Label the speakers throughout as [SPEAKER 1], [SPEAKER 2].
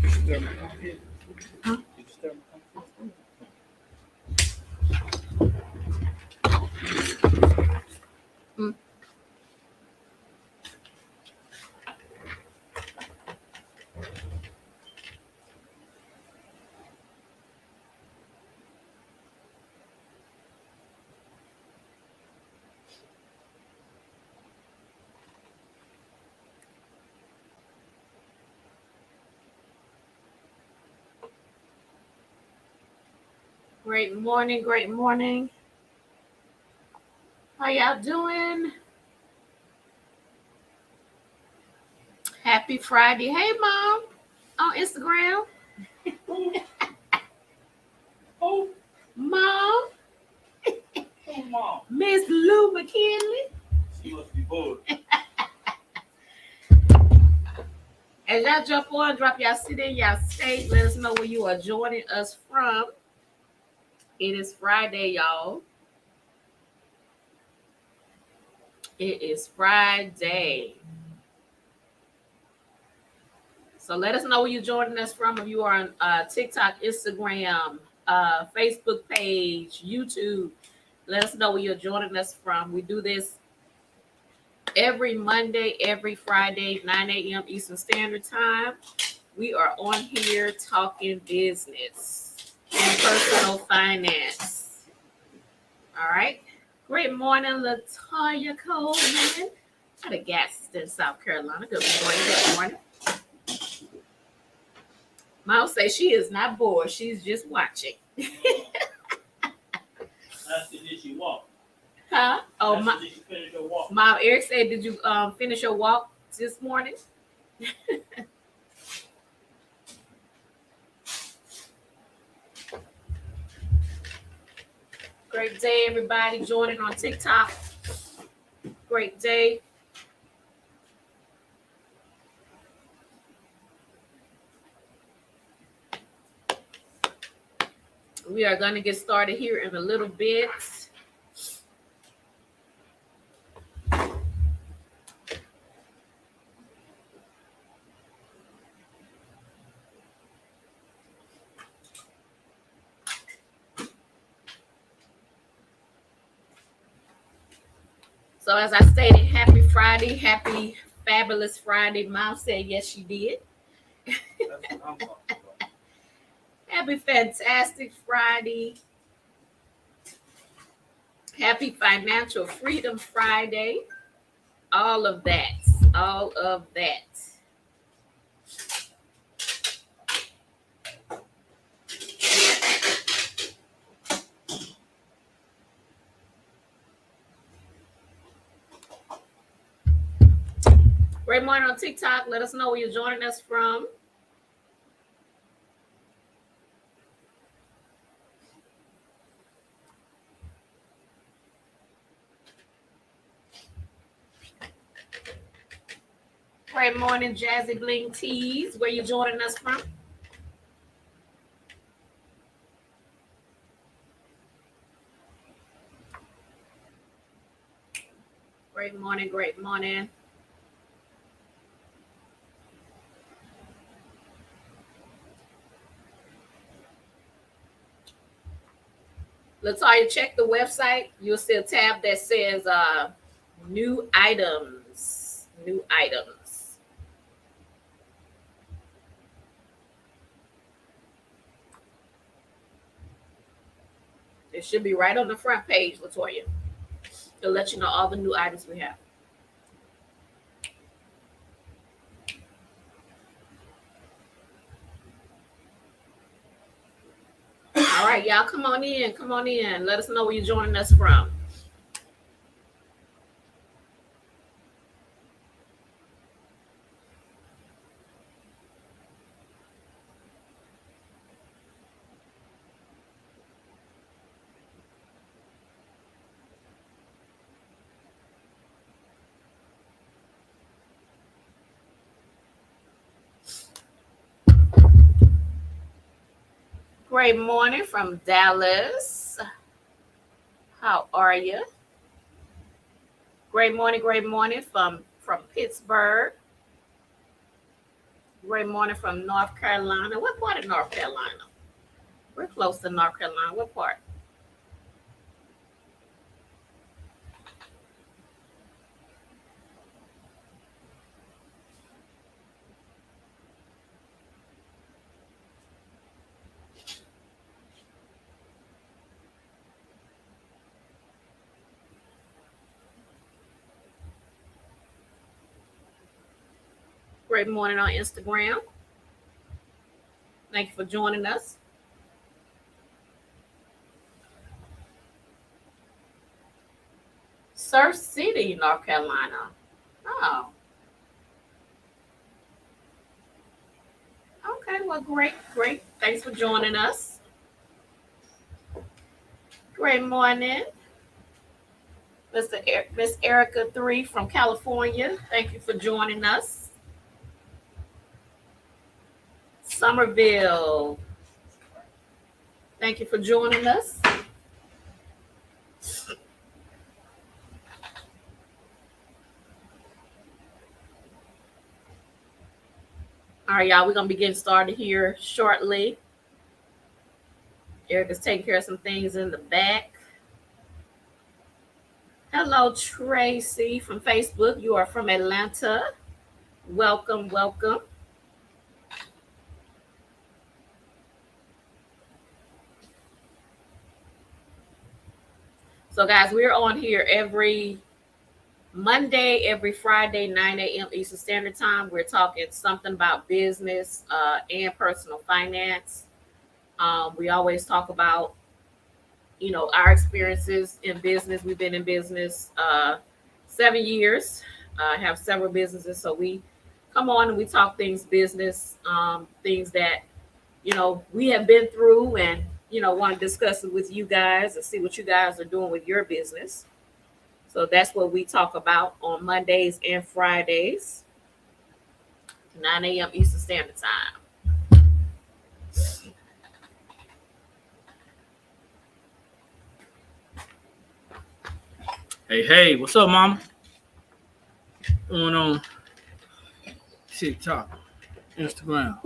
[SPEAKER 1] Huh? Mm. Great morning, great morning. How y'all doing? Happy Friday. Hey, Mom, on Instagram.
[SPEAKER 2] Oh,
[SPEAKER 1] Mom,
[SPEAKER 2] oh, Mom.
[SPEAKER 1] Miss Lou McKinley.
[SPEAKER 2] She must be bored.
[SPEAKER 1] As y'all jump on, drop y'all city, y'all state. Let us know where you are joining us from. It is Friday, y'all. It is Friday. So let us know where you're joining us from. If you are on TikTok, Instagram, Facebook page, YouTube, let us know where you're joining us from. We do this every Monday, every Friday, 9 a.m. Eastern Standard Time. We are on here talking business and personal finance. All right. Great morning, Latoya Coleman out of Gaston, South Carolina. Good morning. Good morning. Mom says she is not bored. She's just watching.
[SPEAKER 2] That's the day she walked.
[SPEAKER 1] Huh? Oh,
[SPEAKER 2] That's
[SPEAKER 1] my.
[SPEAKER 2] the day she finished her walk.
[SPEAKER 1] Mom, Eric said, did you finish your walk this morning? Great day, everybody joining on TikTok. Great day. We are going to get started here in a little bit. So as I stated, happy Friday, happy fabulous Friday. Mom said yes, she did.
[SPEAKER 2] That's what I'm talking about.
[SPEAKER 1] Happy fantastic Friday. Happy Financial Freedom Friday. All of that. All of that. Great morning on TikTok. Let us know where you're joining us from. Great morning, Jazzy Bling Tees. Where you joining us from? Great morning, great morning. Latoya, check the website. You'll see a tab that says new items. New items. It should be right on the front page, Latoya. It'll let you know all the new items we have. All right, y'all, come on in. Come on in. Let us know where you're joining us from. Great morning from Dallas. How are you? Great morning from Pittsburgh. Great morning from North Carolina. What part of North Carolina? We're close to North Carolina. What part? Great morning on Instagram. Thank you for joining us. Surf City, North Carolina. Oh, okay. Well, great, great. Thanks for joining us. Great morning, Miss Erica 3 from California. Thank you for joining us. Somerville. Thank you for joining us. All right, y'all, we're going to be getting started here shortly. Erica's taking care of some things in the back. Hello, Tracy from Facebook. You are from Atlanta. Welcome, welcome. So, guys, we're on here every Monday, every Friday, 9 a.m. Eastern Standard Time. We're talking something about business and personal finance. We always talk about, our experiences in business. We've been in business 7 years. I have several businesses. So we come on and we talk things business, things that, we have been through and, want to discuss it with you guys and see what you guys are doing with your business. So that's what we talk about on Mondays and Fridays, 9 a.m. Eastern Standard Time.
[SPEAKER 3] Hey, what's up, mama? What's going on? TikTok, Instagram.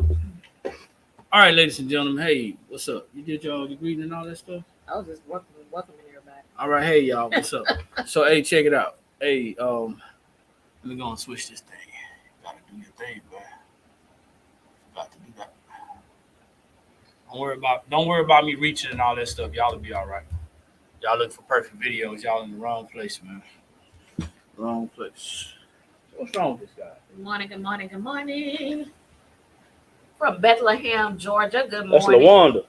[SPEAKER 3] All right, ladies and gentlemen. Hey, what's up? You did your greeting and all that stuff?
[SPEAKER 1] I was just welcoming everybody.
[SPEAKER 3] All right, hey y'all, what's up? So, hey, check it out. Hey, let me go and switch this thing. Gotta do your thing, man. Got to do that. Don't worry about me reaching and all that stuff. Y'all will be all right. Y'all look for perfect videos. Y'all in the wrong place, man. Wrong place. What's wrong with this guy?
[SPEAKER 1] Good morning, good morning, good morning. From Bethlehem, Georgia. Good morning.
[SPEAKER 3] That's LaWanda.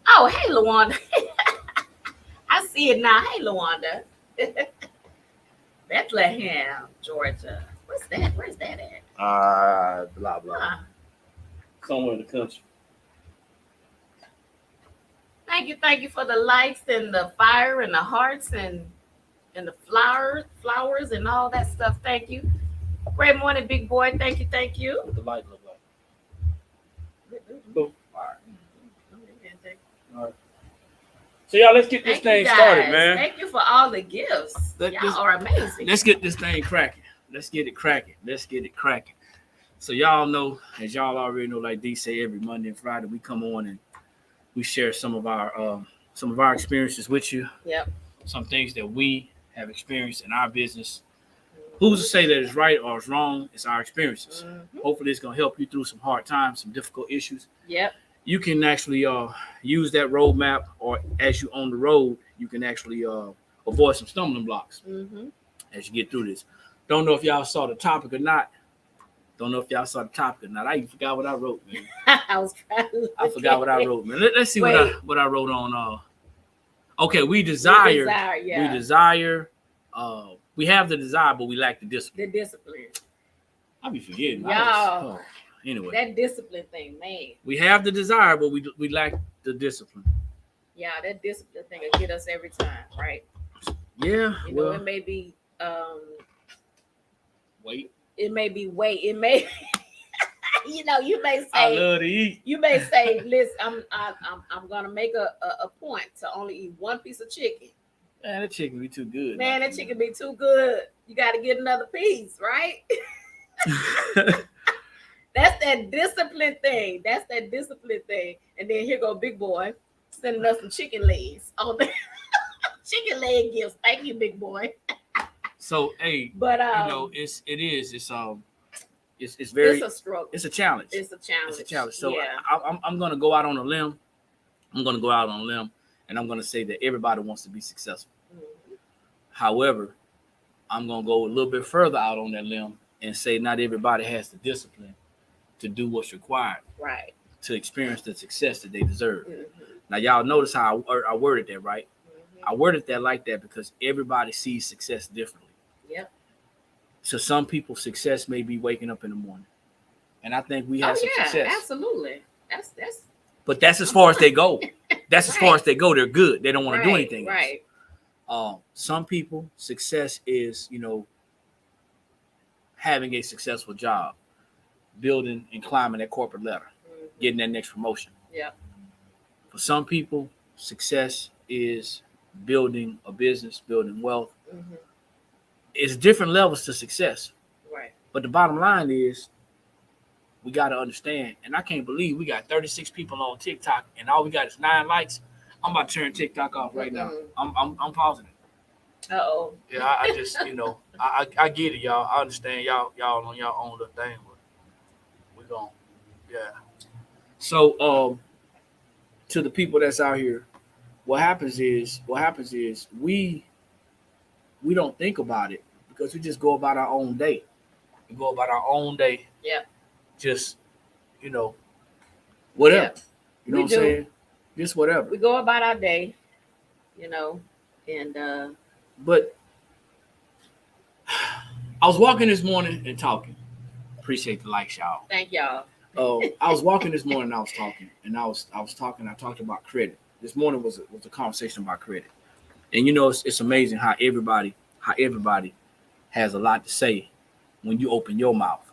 [SPEAKER 1] Oh, hey, LaWanda. I see it now. Hey, LaWanda. Bethlehem, Georgia. What's that? Where's that at?
[SPEAKER 3] Blah, blah.
[SPEAKER 1] Huh.
[SPEAKER 3] Somewhere in the country.
[SPEAKER 1] Thank you for the likes and the fire and the hearts and the flowers and all that stuff. Thank you. Great morning, big boy. Thank you.
[SPEAKER 3] What the light look like?
[SPEAKER 1] Boom.
[SPEAKER 3] All right. So y'all, let's get this thing started, man.
[SPEAKER 1] Thank you for all the gifts. Y'all are amazing.
[SPEAKER 3] Let's get this thing cracking. Let's get it cracking. So y'all know, as y'all already know, like D say, every Monday and Friday we come on and we share some of our experiences with you.
[SPEAKER 1] Yep.
[SPEAKER 3] Some things that we have experienced in our business. Who's to say that it's right or it's wrong? It's our experiences.
[SPEAKER 1] Mm-hmm.
[SPEAKER 3] Hopefully it's gonna help you through some hard times, some difficult issues.
[SPEAKER 1] Yep.
[SPEAKER 3] You can actually use that roadmap, or as you on the road, you can actually avoid some stumbling blocks as you get through this. Don't know if y'all saw the topic or not. I even forgot what I wrote, man. I forgot what I wrote, man. Let's see what I wrote on. Okay, we desire. We have the desire, but we lack the discipline. I be forgetting.
[SPEAKER 1] Y'all.
[SPEAKER 3] Anyway,
[SPEAKER 1] that discipline thing, man.
[SPEAKER 3] We have the desire, but we lack the discipline.
[SPEAKER 1] Yeah, that discipline thing will get us every time, right?
[SPEAKER 3] Yeah.
[SPEAKER 1] It may be
[SPEAKER 3] weight.
[SPEAKER 1] It may be weight. It may you may say
[SPEAKER 3] I love to eat.
[SPEAKER 1] You may say, listen, I'm gonna make a point to only eat one piece of chicken.
[SPEAKER 3] Man, that chicken be too good.
[SPEAKER 1] Man, that chicken be too good. You gotta get another piece, right? That's that discipline thing. That's that discipline thing. And then here go big boy sending us some chicken legs on the chicken leg gifts. Thank you, big boy.
[SPEAKER 3] So hey,
[SPEAKER 1] But
[SPEAKER 3] it's
[SPEAKER 1] it's
[SPEAKER 3] very
[SPEAKER 1] a struggle.
[SPEAKER 3] it's a challenge.
[SPEAKER 1] It's a challenge.
[SPEAKER 3] It's a challenge. So
[SPEAKER 1] yeah.
[SPEAKER 3] I'm gonna go out on a limb. I'm gonna go out on a limb, and I'm gonna say that everybody wants to be successful.
[SPEAKER 1] Mhm.
[SPEAKER 3] However, I'm gonna go a little bit further out on that limb and say not everybody has the discipline to do what's required
[SPEAKER 1] Right.
[SPEAKER 3] to experience the success that they deserve.
[SPEAKER 1] Mhm.
[SPEAKER 3] Now, y'all notice how I worded that, right?
[SPEAKER 1] Mhm.
[SPEAKER 3] I worded that like that because everybody sees success differently.
[SPEAKER 1] Yep.
[SPEAKER 3] So some people, success may be waking up in the morning, and I think we have some success.
[SPEAKER 1] Absolutely. That's
[SPEAKER 3] But that's as far as they go. That's as far
[SPEAKER 1] Right.
[SPEAKER 3] as they go. They're good. They don't want to do anything else.
[SPEAKER 1] Right.
[SPEAKER 3] Some people, success is, having a successful job, building and climbing that corporate ladder,
[SPEAKER 1] Mhm.
[SPEAKER 3] getting that next promotion.
[SPEAKER 1] Yep.
[SPEAKER 3] For some people, success is building a business, building wealth.
[SPEAKER 1] Mhm.
[SPEAKER 3] It's different levels to success.
[SPEAKER 1] Right.
[SPEAKER 3] But the bottom line is we got to understand, and I can't believe we got 36 people on TikTok and all we got is 9 likes. I'm about to turn TikTok off right now. I'm pausing it.
[SPEAKER 1] Uh-oh.
[SPEAKER 3] Yeah, I just, I get it, y'all. I understand y'all on y'all own little thing, but we're going, yeah. So, to the people that's out here, what happens is we don't think about it because we just go about our own day. We go about our own day.
[SPEAKER 1] Yep.
[SPEAKER 3] Just, whatever.
[SPEAKER 1] Yep.
[SPEAKER 3] You know
[SPEAKER 1] We
[SPEAKER 3] what
[SPEAKER 1] do.
[SPEAKER 3] I'm saying? Just whatever.
[SPEAKER 1] We go about our day, and
[SPEAKER 3] But I was walking this morning and talking. Appreciate the likes, y'all.
[SPEAKER 1] thank y'all.
[SPEAKER 3] I was walking this morning and I was talking. And I talked about credit. This morning was a conversation about credit. And it's amazing how everybody has a lot to say when you open your mouth.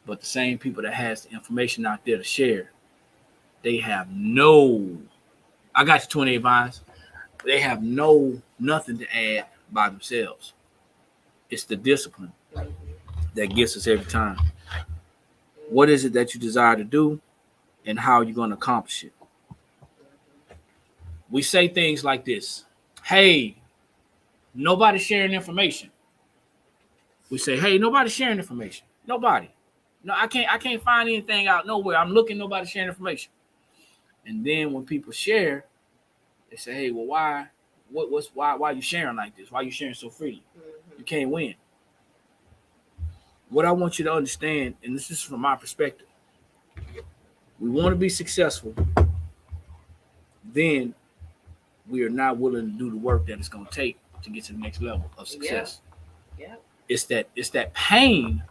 [SPEAKER 3] But the same people that has the information out there to share, they have I got you 28 vines. They have nothing to add by themselves. It's the discipline that gets us every time. What is it that you desire to do and how you're going to accomplish it? We say things like this. Hey, nobody's sharing information. We say, hey, nobody's sharing information. Nobody. No, I can't find anything out nowhere. I'm looking, nobody's sharing information. And then when people share, they say, hey, well, why are you sharing like this? Why are you sharing so freely? You can't win. What I want you to understand, and this is from my perspective, we want to be successful, then we are not willing to do the work that it's going to take to get to the next level of success.
[SPEAKER 1] Yeah.
[SPEAKER 3] It's that pain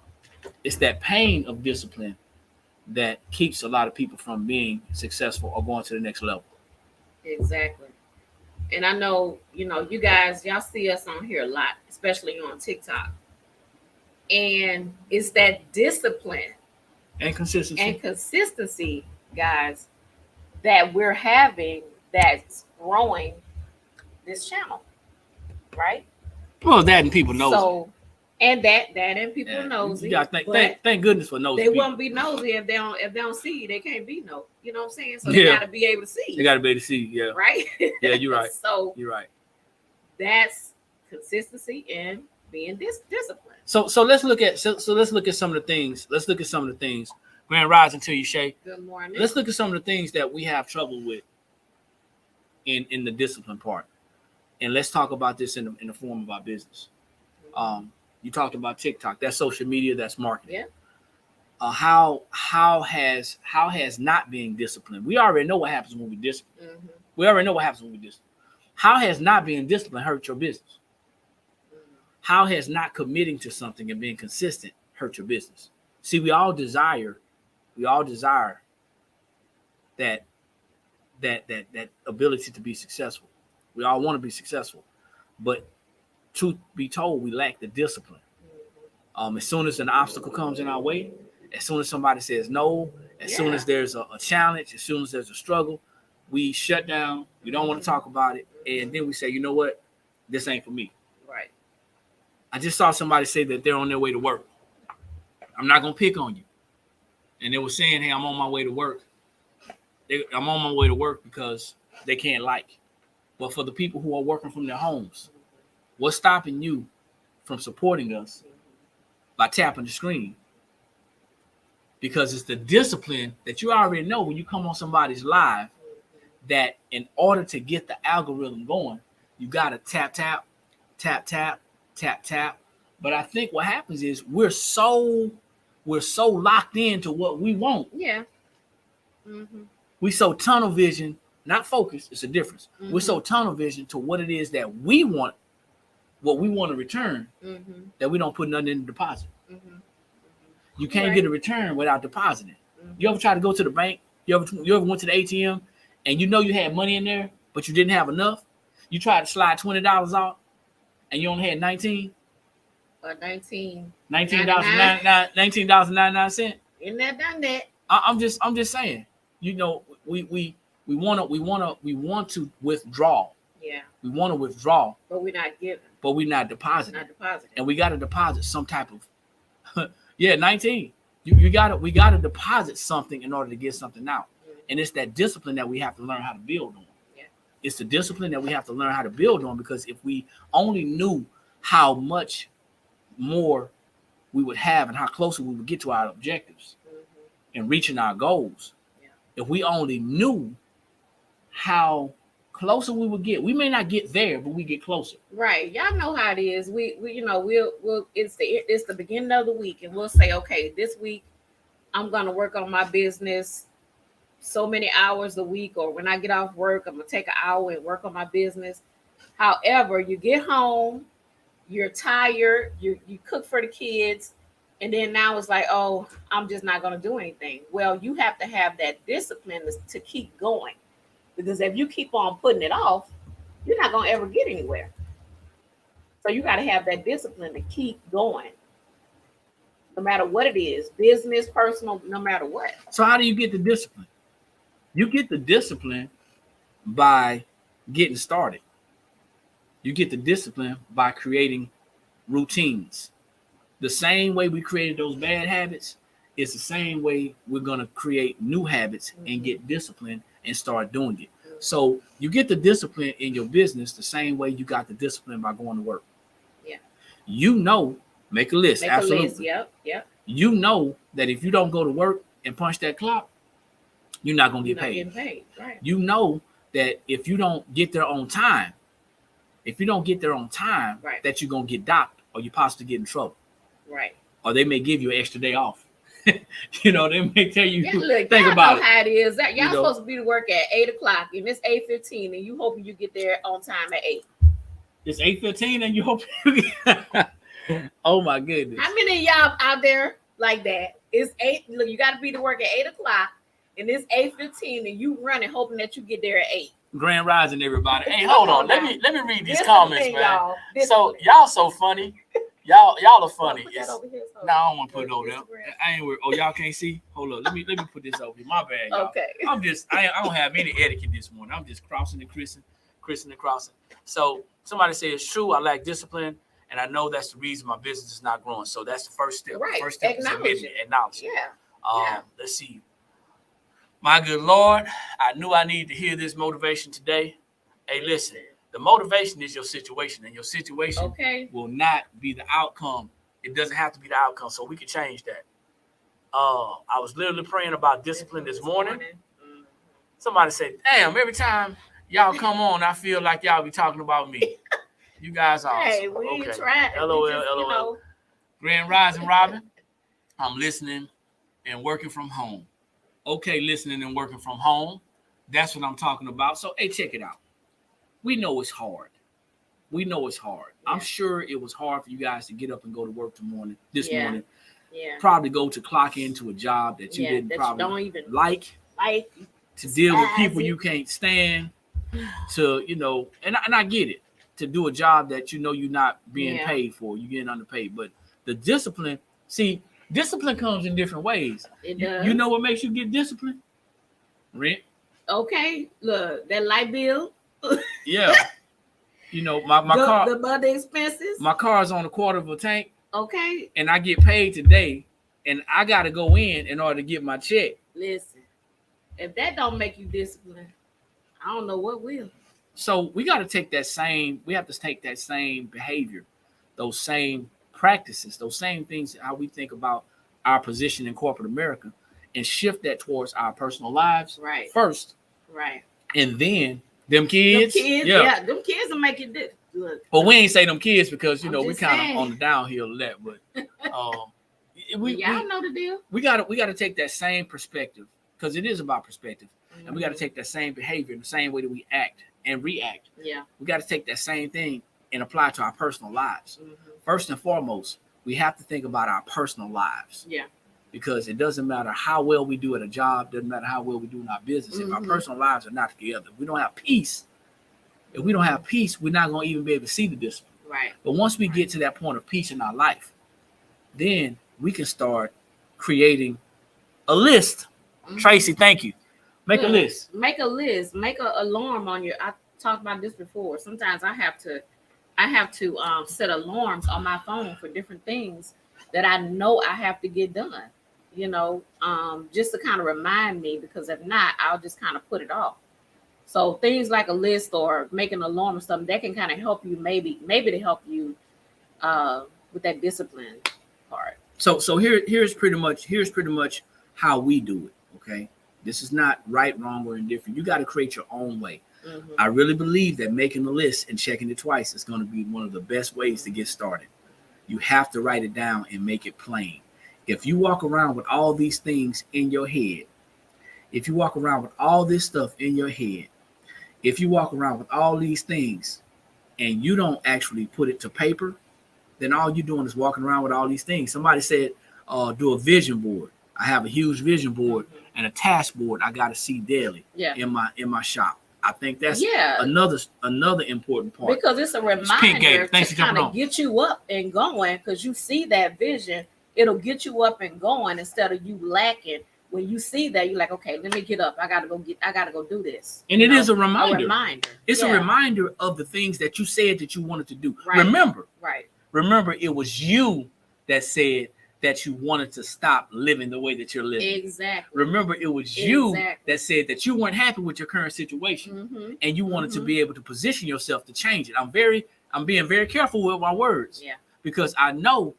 [SPEAKER 3] of discipline that keeps a lot of people from being successful or going to the next level.
[SPEAKER 1] Exactly. And I know, you guys, y'all see us on here a lot, especially on TikTok. And it's that discipline
[SPEAKER 3] And consistency.
[SPEAKER 1] Guys, that we're having that's growing this channel, right?
[SPEAKER 3] Well, that and people know.
[SPEAKER 1] So, and that and people nosy.
[SPEAKER 3] You got thank goodness for nosy
[SPEAKER 1] They
[SPEAKER 3] people.
[SPEAKER 1] won't be nosy if they don't see you. They can't be no. You know what I'm saying? So
[SPEAKER 3] Yeah.
[SPEAKER 1] they got to be able to see.
[SPEAKER 3] They got to be able to see. Yeah.
[SPEAKER 1] Right.
[SPEAKER 3] Yeah, you're right.
[SPEAKER 1] So
[SPEAKER 3] You're right.
[SPEAKER 1] that's consistency and being disciplined.
[SPEAKER 3] So let's look at some of the things. Let's look at some of the things. Grand Rising to you, Shay.
[SPEAKER 1] Good morning.
[SPEAKER 3] Let's look at some of the things that we have trouble with in the discipline part, and let's talk about this in the form of our business. You talked about TikTok. That's social media. That's marketing.
[SPEAKER 1] Yeah.
[SPEAKER 3] How has not being disciplined? We already know what happens when we discipline.
[SPEAKER 1] Mm-hmm.
[SPEAKER 3] We already know what happens when we discipline. How has not being disciplined hurt your business? How has not committing to something and being consistent hurt your business? See, we all desire that ability to be successful. We all want to be successful, but truth be told, we lack the discipline. As soon as an obstacle comes in our way, as soon as somebody says no, as soon as there's a challenge, as soon as there's a struggle, we shut down. We don't want to talk about it, and then we say, you know what, this ain't for me.
[SPEAKER 1] Right.
[SPEAKER 3] I just saw somebody say that they're on their way to work. I'm not gonna pick on you. and they were saying, "Hey, I'm on my way to work. I'm on my way to work because they can't like." But for the people who are working from their homes, what's stopping you from supporting us by tapping the screen? Because it's the discipline that you already know when you come on somebody's live, that in order to get the algorithm going, you got to tap, tap, tap, tap, tap, tap. But I think what happens is we're so locked into what we want.
[SPEAKER 1] Yeah. Mm-hmm.
[SPEAKER 3] We so tunnel vision, not focused. It's a difference.
[SPEAKER 1] Mm-hmm.
[SPEAKER 3] We're so tunnel vision to what it is that we want, what we want to return, that we don't put nothing in the deposit. You can't get a return without depositing. You ever try to go to the bank? You ever went to the ATM and you know you had money in there, but you didn't have enough? You tried to slide $20 out and you only had 19?
[SPEAKER 1] Or $19.99.
[SPEAKER 3] $19.99.
[SPEAKER 1] Isn't that done that?
[SPEAKER 3] I'm just saying, we want to withdraw.
[SPEAKER 1] Yeah.
[SPEAKER 3] We want to withdraw.
[SPEAKER 1] But we're not giving.
[SPEAKER 3] But we're not depositing.
[SPEAKER 1] Not
[SPEAKER 3] And we got to deposit some type of 19. We gotta deposit something in order to get something out. And it's that discipline that we have to learn how to build on.
[SPEAKER 1] Yeah.
[SPEAKER 3] It's the discipline that we have to learn how to build on, because if we only knew how much more we would have and how closer we would get to our objectives and reaching our goals, if we only knew how closer we would get, we may not get there, but we get closer.
[SPEAKER 1] Right. Y'all know how it is. We'll it's the beginning of the week, and we'll say, okay, this week I'm gonna work on my business so many hours a week, or when I get off work, I'm gonna take an hour and work on my business. However, you get home, you're tired, you cook for the kids, and then now it's like, oh, I'm just not gonna do anything. Well, you have to have that discipline to keep going. Because if you keep on putting it off, you're not going to ever get anywhere. So you got to have that discipline to keep going. No matter what it is, business, personal, no matter what.
[SPEAKER 3] So how do you get the discipline? You get the discipline by getting started. You get the discipline by creating routines. The same way we created those bad habits, it's the same way we're going to create new habits and get discipline and start doing it. So you get the discipline in your business the same way you got the discipline by going to work.
[SPEAKER 1] Yeah.
[SPEAKER 3] Make a list. Absolutely.
[SPEAKER 1] A list. Yep.
[SPEAKER 3] You know that if you don't go to work and punch that clock, you're not going to get paid.
[SPEAKER 1] Getting paid. Right.
[SPEAKER 3] You know that if you don't get there on time, that you're going to get docked, or you possibly get in trouble.
[SPEAKER 1] Right.
[SPEAKER 3] Or they may give you an extra day off. They may tell you,
[SPEAKER 1] look,
[SPEAKER 3] think about it.
[SPEAKER 1] How it is. Y'all supposed to be to work at 8:00, and it's 8:15, and you hoping you get there on time at 8.
[SPEAKER 3] It's 8:15, and you hope you get. Oh my goodness!
[SPEAKER 1] How many of y'all out there like that? It's 8. Look, you got to be to work at 8:00, and it's 8:15, and you running hoping that you get there at 8.
[SPEAKER 3] Grand rising, everybody. Hey, hold on. Let me read these comments, man.
[SPEAKER 1] Y'all.
[SPEAKER 3] Y'all so funny. Y'all are funny. I don't want to put it over there. I ain't worried. Oh, y'all can't see? Hold up. Let me put this over here. My bad, y'all.
[SPEAKER 1] Okay.
[SPEAKER 3] I don't have any etiquette this morning. I'm just crossing and crossing and crossing. So somebody said it's true. I lack discipline, and I know that's the reason my business is not growing. So that's the first step.
[SPEAKER 1] Right.
[SPEAKER 3] The first step is admitting it. Acknowledge it.
[SPEAKER 1] Yeah.
[SPEAKER 3] Let's see. My good Lord, I knew I needed to hear this motivation today. Hey, listen. The motivation is your situation, and your situation will not be the outcome. It doesn't have to be the outcome, so we can change that. I was literally praying about discipline this morning. Somebody said, damn, every time y'all come on, I feel like y'all be talking about me. You guys are awesome.
[SPEAKER 1] Hey, we ain't trying.
[SPEAKER 3] LOL. Grand Rising Robin, I'm listening and working from home. Okay, listening and working from home. That's what I'm talking about. So, hey, check it out. We know it's hard. Yeah. I'm sure it was hard for you guys to get up and go to work this morning.
[SPEAKER 1] Yeah.
[SPEAKER 3] Probably go to clock into a job that you didn't probably
[SPEAKER 1] don't even
[SPEAKER 3] like. To deal with people you can't stand. To, and I get it. To do a job that you're not being paid for. You're getting underpaid. But the discipline, discipline comes in different ways.
[SPEAKER 1] It does.
[SPEAKER 3] You know what makes you get disciplined? Rent.
[SPEAKER 1] Look, that light bill.
[SPEAKER 3] Yeah. My car.
[SPEAKER 1] The monthly expenses.
[SPEAKER 3] My car's on a quarter of a tank.
[SPEAKER 1] Okay.
[SPEAKER 3] And I get paid today, and I got to go in order to get my check.
[SPEAKER 1] Listen, if that don't make you disciplined, I don't know what will.
[SPEAKER 3] So we got to take that same. We have to take that same behavior, those same practices, those same things, how we think about our position in corporate America, and shift that towards our personal lives
[SPEAKER 1] Right.
[SPEAKER 3] first,
[SPEAKER 1] Right.
[SPEAKER 3] and then them kids.
[SPEAKER 1] Yeah, them kids will make it good.
[SPEAKER 3] But we ain't say them kids because
[SPEAKER 1] I'm
[SPEAKER 3] we
[SPEAKER 1] just
[SPEAKER 3] kind of
[SPEAKER 1] saying.
[SPEAKER 3] on the downhill of that. But
[SPEAKER 1] Y'all know the deal.
[SPEAKER 3] we got to take that same perspective, because it is about perspective, and we got to
[SPEAKER 1] Mhm.
[SPEAKER 3] take that same behavior in the same way that we act and react.
[SPEAKER 1] Yeah.
[SPEAKER 3] We got to take that same thing and apply it to our personal lives.
[SPEAKER 1] Mhm.
[SPEAKER 3] First and foremost, we have to think about our personal lives.
[SPEAKER 1] Yeah.
[SPEAKER 3] Because it doesn't matter how well we do at a job, doesn't matter how well we do in our business. If our
[SPEAKER 1] Mhm.
[SPEAKER 3] personal lives are not together, we don't have peace. If we don't have peace, we're not going to even be able to see the discipline.
[SPEAKER 1] Right.
[SPEAKER 3] But once we get to that point of peace in our life, then we can start creating a list.
[SPEAKER 1] Mhm.
[SPEAKER 3] Tracy, thank you. Make a
[SPEAKER 1] Good.
[SPEAKER 3] list.
[SPEAKER 1] Make a list. Make an alarm on your. I talked about this before. Sometimes I have to set alarms on my phone for different things that I know I have to get done. Just to kind of remind me, because if not, I'll just kind of put it off. So things like a list or making an alarm or something that can kind of help you, maybe to help you with that discipline part.
[SPEAKER 3] So here's pretty much how we do it. Okay, this is not right, wrong, or indifferent. You got to create your own way.
[SPEAKER 1] Mhm.
[SPEAKER 3] I really believe that making a list and checking it twice is going to be one of the best ways to get started. You have to write it down and make it plain. If you walk around with all these things in your head, if you walk around with all this stuff in your head, if you walk around with all these things and you don't actually put it to paper, then all you're doing is walking around with all these things. Somebody said, do a vision board. I have a huge vision board and a task board I got to see daily in my shop. I think that's another important part.
[SPEAKER 1] Because it's a
[SPEAKER 3] Pink Gator.
[SPEAKER 1] reminder
[SPEAKER 3] Thanks
[SPEAKER 1] to
[SPEAKER 3] for jumping
[SPEAKER 1] kind
[SPEAKER 3] on.
[SPEAKER 1] of get you up and going, because you see that vision. It'll get you up and going instead of you lacking. When you see that, you're like, okay, let me get up. I gotta go do this.
[SPEAKER 3] And it is a reminder.
[SPEAKER 1] A reminder.
[SPEAKER 3] It's a reminder of the things that you said that you wanted to do.
[SPEAKER 1] Right.
[SPEAKER 3] Remember, it was you that said that you wanted to stop living the way that you're living.
[SPEAKER 1] Exactly.
[SPEAKER 3] Remember, it was you that said that you weren't happy with your current situation, and you wanted to be able to position yourself to change it. I'm being very careful with my words, because I know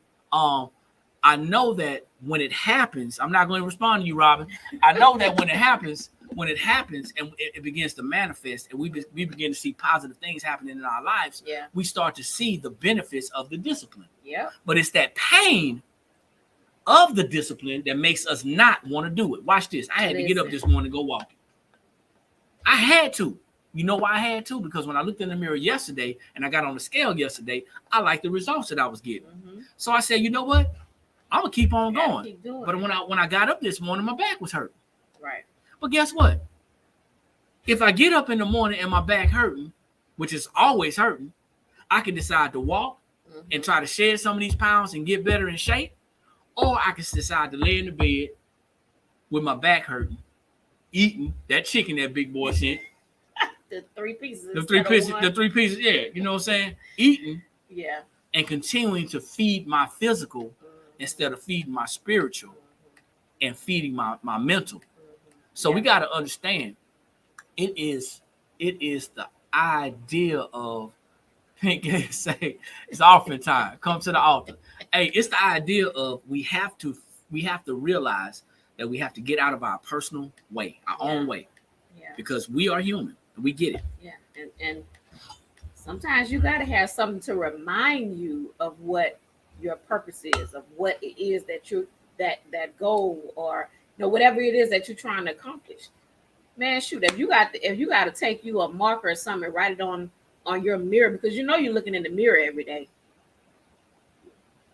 [SPEAKER 3] that when it happens, I'm not going to respond to you, Robin. I know that when it happens and it begins to manifest, and we begin to see positive things happening in our lives, we start to see the benefits of the discipline.
[SPEAKER 1] Yeah.
[SPEAKER 3] But it's that pain of the discipline that makes us not want to do it. Watch this. I had to get up this morning and go walking. I had to. You know why I had to? Because when I looked in the mirror yesterday and I got on the scale yesterday, I liked the results that I was getting.
[SPEAKER 1] Mm-hmm.
[SPEAKER 3] So I said, you know what? I'm gonna keep on going.
[SPEAKER 1] Keep doing
[SPEAKER 3] but when I got up this morning, my back was hurting.
[SPEAKER 1] Right.
[SPEAKER 3] But guess what? If I get up in the morning and my back hurting, which is always hurting, I can decide to walk and try to shed some of these pounds and get better in shape. Or I can decide to lay in the bed with my back hurting, eating that chicken that big boy sent.
[SPEAKER 1] The three pieces.
[SPEAKER 3] The three pieces, yeah. You know what I'm saying? Eating.
[SPEAKER 1] Yeah.
[SPEAKER 3] And continuing to feed my physical instead of feeding my spiritual and feeding my mental. So we got to understand, it is the idea of Pink Gator say it's offering time. Come to the altar. Hey, it's the idea of we have to realize that we have to get out of our personal way, our own way, because we are human and we get it.
[SPEAKER 1] Yeah, and sometimes you got to have something to remind you of what your purpose is, of what it is that you that goal, or whatever it is that you're trying to accomplish. Man, shoot, if you got to take you a marker or something, write it on your mirror, because you're looking in the mirror every day.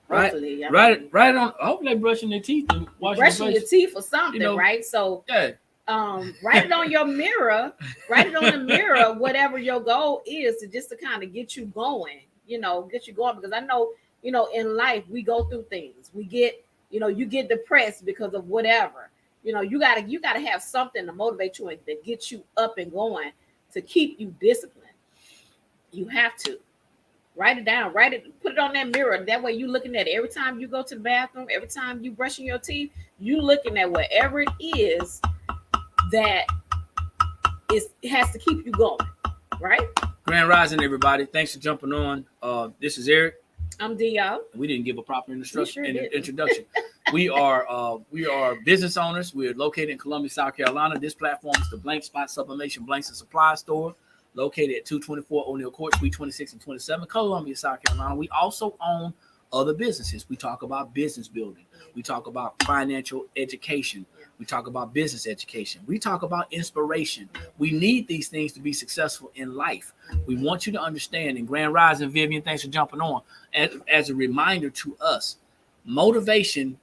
[SPEAKER 1] Hopefully,
[SPEAKER 3] right on. Hopefully, brushing their teeth and
[SPEAKER 1] brushing your teeth or something, right? So, write it on your mirror. Write it on the mirror. Whatever your goal is, to kind of get you going. Get you going, because I know, in life we go through things. We get, you get depressed because of whatever. You gotta have something to motivate you and to get you up and going, to keep you disciplined. You have to. Write it down. Write it. Put it on that mirror. That way you looking at it every time you go to the bathroom. Every time you brushing your teeth, you looking at whatever it is that it has to keep you going. Right.
[SPEAKER 3] Grand Rising, everybody. Thanks for jumping on. This is Eric.
[SPEAKER 1] I'm D, y'all.
[SPEAKER 3] We didn't give a proper introduction.
[SPEAKER 1] Sure
[SPEAKER 3] We are business owners. We're located in Columbia, South Carolina. This platform is the Blank Spot Sublimation Blanks and Supply Store, located at 224 O'Neill Court, Suite 26 and 27, Columbia, South Carolina. We also own other businesses. We talk about business building. We talk about financial education. We talk about business education. We talk about inspiration. We need these things to be successful in life. We want you to understand. And Grand Rising, Vivian, thanks for jumping on. As a reminder to us, motivation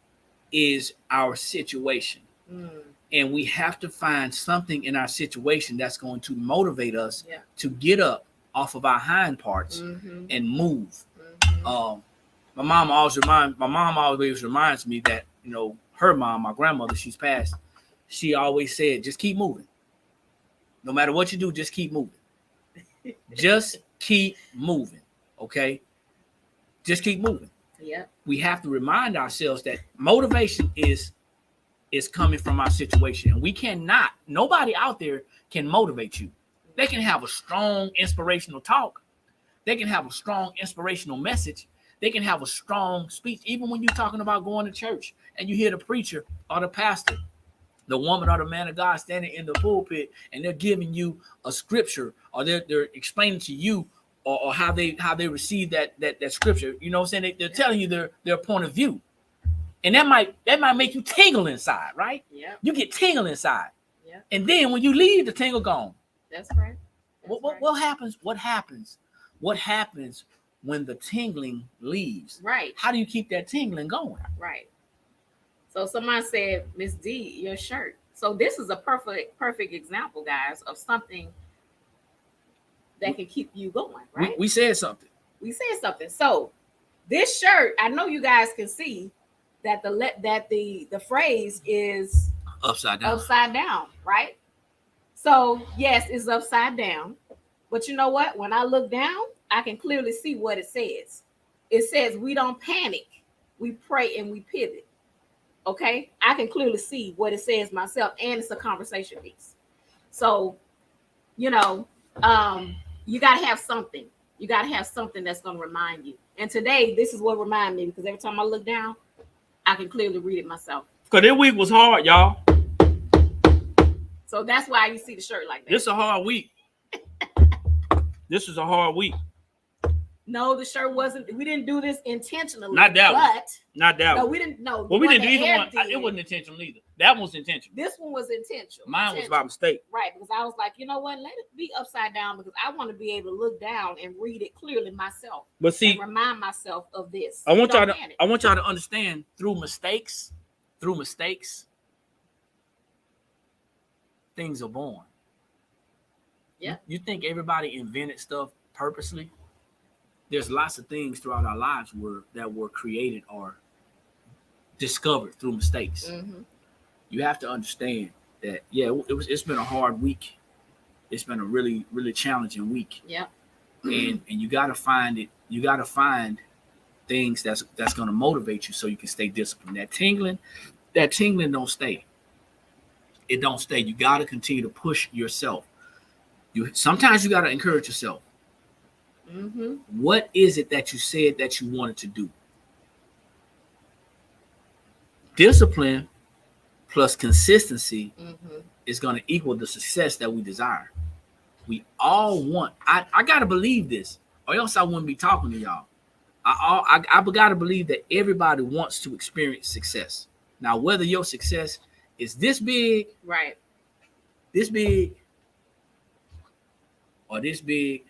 [SPEAKER 3] is our situation. And we have to find something in our situation that's going to motivate us to get up off of our hind parts and move. My mom always reminds me that, you know, her mom, my grandmother, she's passed. She always said, just keep moving. No matter what you do, just keep moving. Just keep moving. Okay? Just keep moving.
[SPEAKER 1] Yeah.
[SPEAKER 3] We have to remind ourselves that motivation is coming from our situation. And we cannot, nobody out there can motivate you. They can have a strong inspirational talk. They can have a strong inspirational message. They can have a strong speech. Even when you're talking about going to church and you hear the preacher or the pastor, the woman or the man of God standing in the pulpit, and they're giving you a scripture, or they're explaining to you or how they receive that scripture. You know what I'm saying? They're telling you their point of view. And that might make you tingle inside, right?
[SPEAKER 1] Yeah.
[SPEAKER 3] You get tingle inside.
[SPEAKER 1] Yeah.
[SPEAKER 3] And then when you leave, the tingle gone.
[SPEAKER 1] That's right.
[SPEAKER 3] What happens? What happens when the tingling leaves?
[SPEAKER 1] Right.
[SPEAKER 3] How do you keep that tingling going?
[SPEAKER 1] Right. So somebody said, Miss D, your shirt. So this is a perfect example, guys, of something that can keep you going, right?
[SPEAKER 3] We said something.
[SPEAKER 1] So this shirt, I know you guys can see that the phrase is
[SPEAKER 3] Upside down.
[SPEAKER 1] Upside down, right? So yes, it's upside down. But you know what? When I look down, I can clearly see what it says. It says we don't panic, we pray and we pivot. Okay, I can clearly see what it says myself, and it's a conversation piece. So, you know, you got to have something. You got to have something that's going to remind you. And today, this is what reminded me, because every time I look down, I can clearly read it myself.
[SPEAKER 3] Because this week was hard, y'all.
[SPEAKER 1] So that's why you see the shirt like that.
[SPEAKER 3] This is a hard week. This is a hard week.
[SPEAKER 1] No, the shirt wasn't. We didn't do this intentionally.
[SPEAKER 3] Not that one.
[SPEAKER 1] But
[SPEAKER 3] Not that
[SPEAKER 1] no,
[SPEAKER 3] one.
[SPEAKER 1] we didn't. No.
[SPEAKER 3] Well, we didn't do either one.
[SPEAKER 1] Did.
[SPEAKER 3] It wasn't intentional either. That one was intentional.
[SPEAKER 1] This one was intentional.
[SPEAKER 3] Mine was by mistake.
[SPEAKER 1] Right, because I was like, you know what? Let it be upside down, because I want to be able to look down and read it clearly myself.
[SPEAKER 3] But see,
[SPEAKER 1] and remind myself of this.
[SPEAKER 3] I want y'all to understand, through mistakes, things are born.
[SPEAKER 1] Yeah.
[SPEAKER 3] You think everybody invented stuff purposely? There's lots of things throughout our lives that were created or discovered through mistakes.
[SPEAKER 1] Mm-hmm.
[SPEAKER 3] You have to understand that, it's been a hard week. It's been a really, really challenging week.
[SPEAKER 1] Yeah.
[SPEAKER 3] And you gotta find it. You gotta find things that's gonna motivate you so you can stay disciplined. That tingling don't stay. It don't stay. You gotta continue to push yourself. Sometimes you gotta encourage yourself.
[SPEAKER 1] Mm-hmm.
[SPEAKER 3] What is it that you said that you wanted to do? Discipline plus consistency is going to equal the success that we desire. We all want. I got to believe this, or else I wouldn't be talking to y'all. I got to believe that everybody wants to experience success. Now, whether your success is this big,
[SPEAKER 1] right,
[SPEAKER 3] this big, or this big,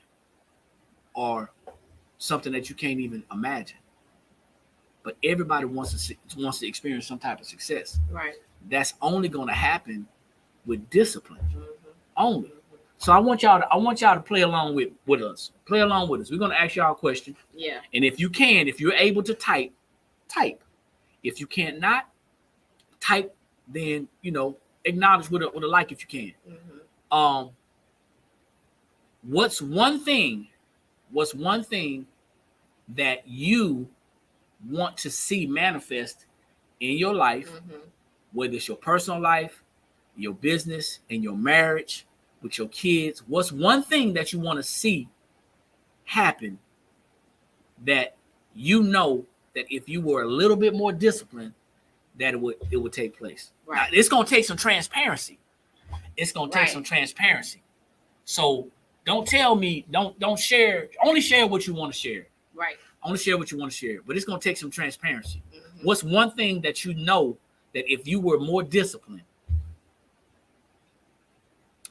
[SPEAKER 3] or something that you can't even imagine, but everybody wants to experience some type of success.
[SPEAKER 1] Right.
[SPEAKER 3] That's only going to happen with discipline. Only. So I want y'all to play along with us. Play along with us. We're going to ask y'all a question.
[SPEAKER 1] Yeah. And
[SPEAKER 3] if you're able to type. If you can't not type, then acknowledge with a like if you can. What's one thing that you want to see manifest in your life, whether it's your personal life, your business, and your marriage, with your kids. What's one thing that you want to see happen that you know that if you were a little bit more disciplined, that it would take place?
[SPEAKER 1] Right.
[SPEAKER 3] Now, it's going to take some transparency. It's going to take
[SPEAKER 1] Right.
[SPEAKER 3] some transparency. So don't tell me, don't share, only share what you want to share.
[SPEAKER 1] Right.
[SPEAKER 3] Only share what you want to share, but it's going to take some transparency.
[SPEAKER 1] Mhm.
[SPEAKER 3] What's one thing that you know that if you were more disciplined,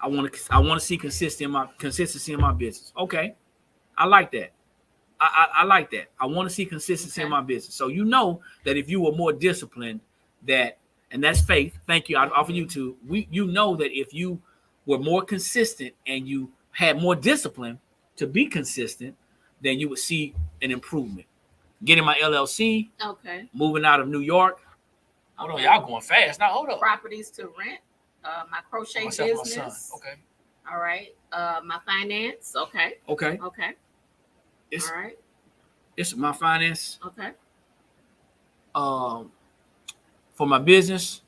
[SPEAKER 3] I want to see consistency in my business. Okay, I like that. I like that. I want to see consistency in my business. So you know that if you were more disciplined, and that's faith. Thank you. I offer you to. You know that if you were more consistent and you had more discipline to be consistent, then you would see an improvement. Getting my LLC,
[SPEAKER 1] Okay.
[SPEAKER 3] moving out of New York. Hold on, y'all going fast now. Hold up.
[SPEAKER 1] Properties to rent. My crochet
[SPEAKER 3] Myself and my
[SPEAKER 1] business.
[SPEAKER 3] son. Okay.
[SPEAKER 1] All right. My finance. Okay.
[SPEAKER 3] Okay.
[SPEAKER 1] Okay.
[SPEAKER 3] It's
[SPEAKER 1] All right.
[SPEAKER 3] it's my finance.
[SPEAKER 1] Okay.
[SPEAKER 3] For my business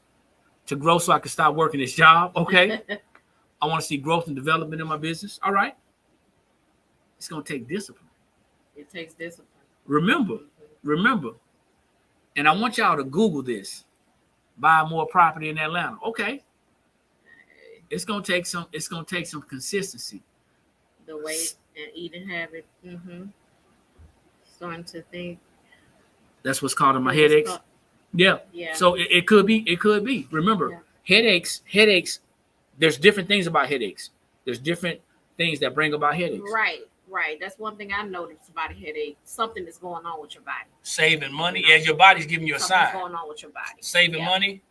[SPEAKER 3] to grow so I can stop working this job. Okay. I want to see growth and development in my business. All right. It's going to take discipline.
[SPEAKER 1] It takes discipline.
[SPEAKER 3] Remember, and I want y'all to Google this. Buy more property in Atlanta. Okay. It's going to take some consistency.
[SPEAKER 1] The weight and eating habit. Starting to think.
[SPEAKER 3] That's what's causing my headaches. Yeah.
[SPEAKER 1] Yeah.
[SPEAKER 3] So it could be. Remember, headaches. There's different things about headaches. There's different things that bring about headaches.
[SPEAKER 1] Right. That's one thing I noticed about a headache. Something is going on with your body.
[SPEAKER 3] Saving money. Yeah, your body's giving you a
[SPEAKER 1] Something's
[SPEAKER 3] sign.
[SPEAKER 1] going on with your body.
[SPEAKER 3] Saving money.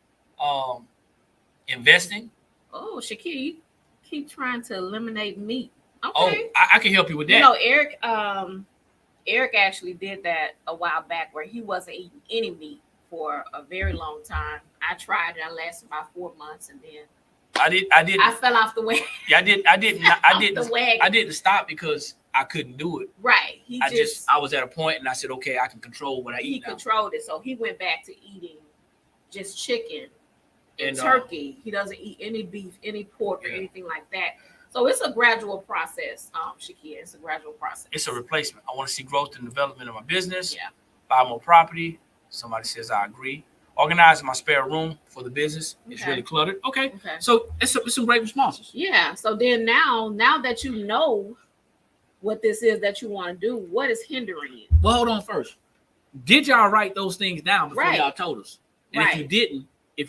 [SPEAKER 3] Investing.
[SPEAKER 1] Oh, Shakir, you keep trying to eliminate meat. Okay.
[SPEAKER 3] Oh, I can help you with that.
[SPEAKER 1] You know, Eric actually did that a while back where he wasn't eating any meat for a very long time. I tried it. I lasted about 4 months, and then I fell off the wagon.
[SPEAKER 3] Yeah, I
[SPEAKER 1] I
[SPEAKER 3] didn't stop because I couldn't do it.
[SPEAKER 1] Right.
[SPEAKER 3] I was at a point and I said, okay, I can control what I eat.
[SPEAKER 1] He controlled it, so he went back to eating just chicken and
[SPEAKER 3] And,
[SPEAKER 1] turkey. He doesn't eat any beef, any pork, or anything like that. So it's a gradual process, Shakir. It's a gradual process.
[SPEAKER 3] It's a replacement. I want to see growth and development of my business.
[SPEAKER 1] Yeah.
[SPEAKER 3] Buy more property. Somebody says I agree. Organizing my spare room for the business. It's really cluttered. Okay. So it's some great responses.
[SPEAKER 1] Yeah. So then now that you know what this is that you want to do, what is hindering you?
[SPEAKER 3] Well, hold on first. Did y'all write those things down before y'all told us? And if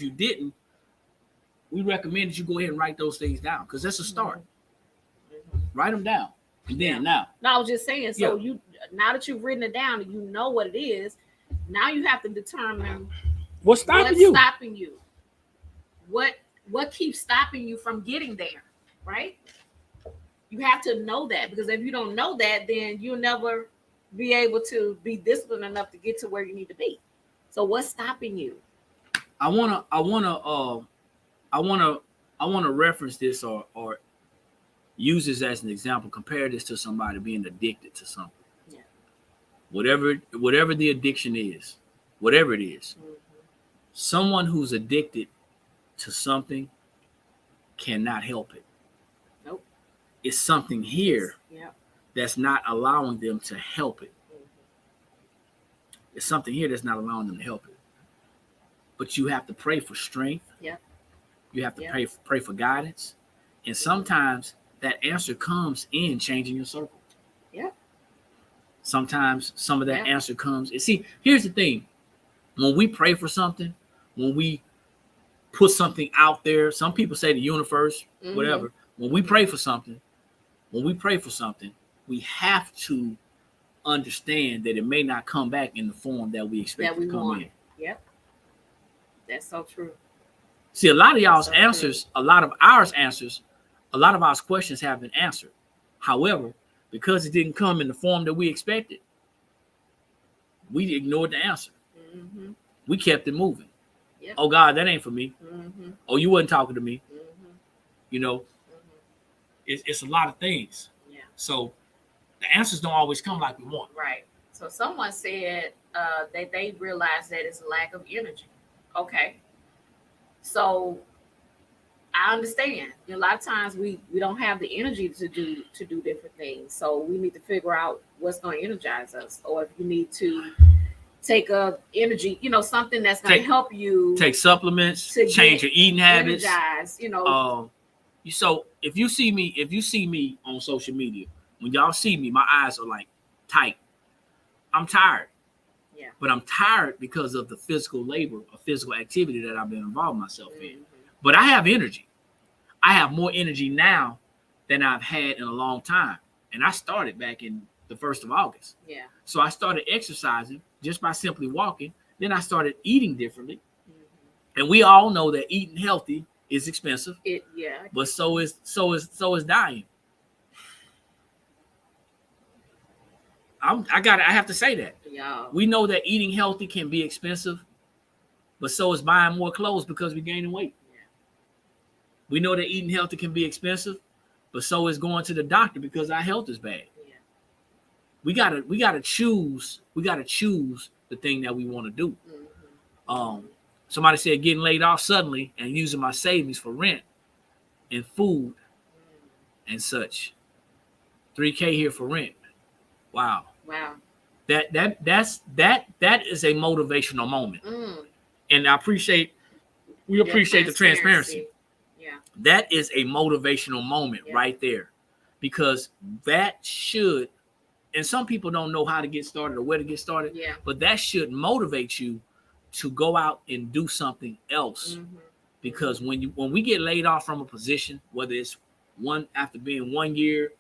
[SPEAKER 3] you didn't, we recommend that you go ahead and write those things down because that's a start. Write them down. And then now.
[SPEAKER 1] No, I was just saying, so you now that you've written it down and you know what it is, now you have to determine
[SPEAKER 3] what's stopping you.
[SPEAKER 1] What keeps stopping you from getting there, right? You have to know that, because if you don't know that, then you'll never be able to be disciplined enough to get to where you need to be. So what's stopping you?
[SPEAKER 3] I wanna reference this or use this as an example. Compare this to somebody being addicted to something.
[SPEAKER 1] Yeah.
[SPEAKER 3] Whatever the addiction is, whatever it is, someone who's addicted to something cannot help it.
[SPEAKER 1] Nope.
[SPEAKER 3] It's something here that's not allowing them to help it. It's something here that's not allowing them to help it. But you have to pray for strength.
[SPEAKER 1] Yeah.
[SPEAKER 3] You have to pray for guidance. And sometimes that answer comes in changing your circle.
[SPEAKER 1] Yeah.
[SPEAKER 3] Sometimes some of that answer comes. And see, here's the thing. When we pray for something, when we put something out there, some people say the universe, whatever. When we pray for something, we have to understand that it may not come back in the form that we expect it to come in.
[SPEAKER 1] Yep. That's so true.
[SPEAKER 3] See, a lot of y'all's answers, a lot of our questions have been answered. However, because it didn't come in the form that we expected, we ignored the answer. We kept it moving.
[SPEAKER 1] Yep.
[SPEAKER 3] Oh, God, that ain't for me. Oh, you wasn't talking to me. You know, it's a lot of things.
[SPEAKER 1] Yeah.
[SPEAKER 3] So the answers don't always come like we want.
[SPEAKER 1] Right. So someone said that they realized that it's a lack of energy. Okay. So I understand. A lot of times we don't have the energy to do different things. So we need to figure out what's going to energize us, or if you need to take a energy, something that's going to help you
[SPEAKER 3] take supplements,
[SPEAKER 1] to
[SPEAKER 3] change your eating habits.
[SPEAKER 1] Energize,
[SPEAKER 3] So if you see me on social media, when y'all see me, my eyes are like tight. I'm tired.
[SPEAKER 1] Yeah.
[SPEAKER 3] But I'm tired because of the physical labor or physical activity that I've been involved myself in. But I have energy. I have more energy now than I've had in a long time. And I started back in the 1st of August.
[SPEAKER 1] Yeah.
[SPEAKER 3] So I started exercising just by simply walking. Then I started eating differently. And we all know that eating healthy is expensive. But so is dying. I have to say that.
[SPEAKER 1] Yeah.
[SPEAKER 3] We know that eating healthy can be expensive, but so is buying more clothes because we're gaining weight.
[SPEAKER 1] Yeah.
[SPEAKER 3] We know that eating healthy can be expensive, but so is going to the doctor because our health is bad.
[SPEAKER 1] Yeah.
[SPEAKER 3] We gotta choose. We gotta choose the thing that we want to do. Somebody said getting laid off suddenly and using my savings for rent and food and such. $3,000 here for rent. Wow. That is a motivational moment. And we appreciate the transparency.
[SPEAKER 1] Yeah.
[SPEAKER 3] That is a motivational moment right there. Because that should, and some people don't know how to get started or where to get started, but that should motivate you to go out and do something else. Because when we get laid off from a position, whether it's one after being 1 year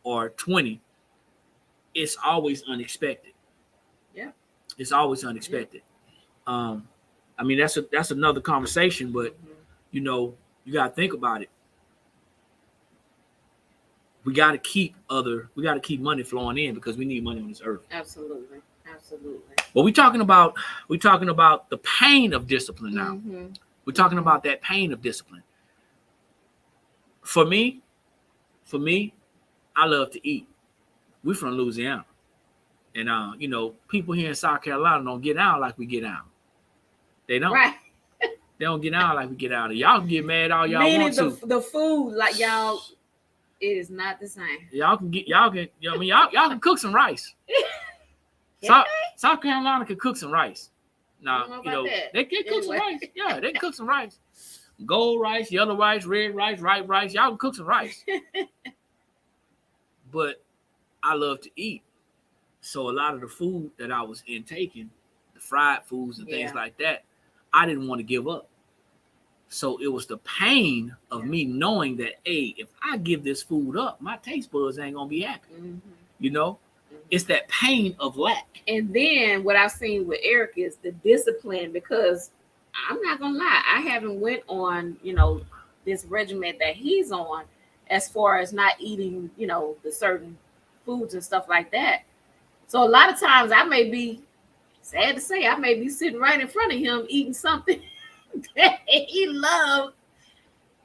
[SPEAKER 3] or 20, it's always unexpected.
[SPEAKER 1] Yeah.
[SPEAKER 3] It's always unexpected. I mean, that's another conversation, but you got to think about it. We got to keep money flowing in because we need money on this earth.
[SPEAKER 1] Absolutely.
[SPEAKER 3] But we're talking about the pain of discipline now. We're talking about that pain of discipline. For me, I love to eat. We're from Louisiana. And, people here in South Carolina don't get out like we get out. They don't.
[SPEAKER 1] Right.
[SPEAKER 3] They don't get out like we get out. Y'all can get mad all y'all want to.
[SPEAKER 1] The food, like y'all, it is not the same.
[SPEAKER 3] Y'all can cook some rice. South Carolina can cook some rice. Now, they can cook some rice. Yeah, they can cook some rice. Gold rice, yellow rice, red rice, white rice. Y'all can cook some rice. But I love to eat. So a lot of the food that I was intaking, the fried foods and things like that, I didn't want to give up. So it was the pain of me knowing that, hey, if I give this food up, my taste buds ain't going to be happy. It's that pain of lack.
[SPEAKER 1] And then what I've seen with Eric is the discipline, because I'm not going to lie, I haven't went on, this regimen that he's on as far as not eating, the certain foods and stuff like that. So a lot of times I may be, sad to say, I may be sitting right in front of him eating something that he loves.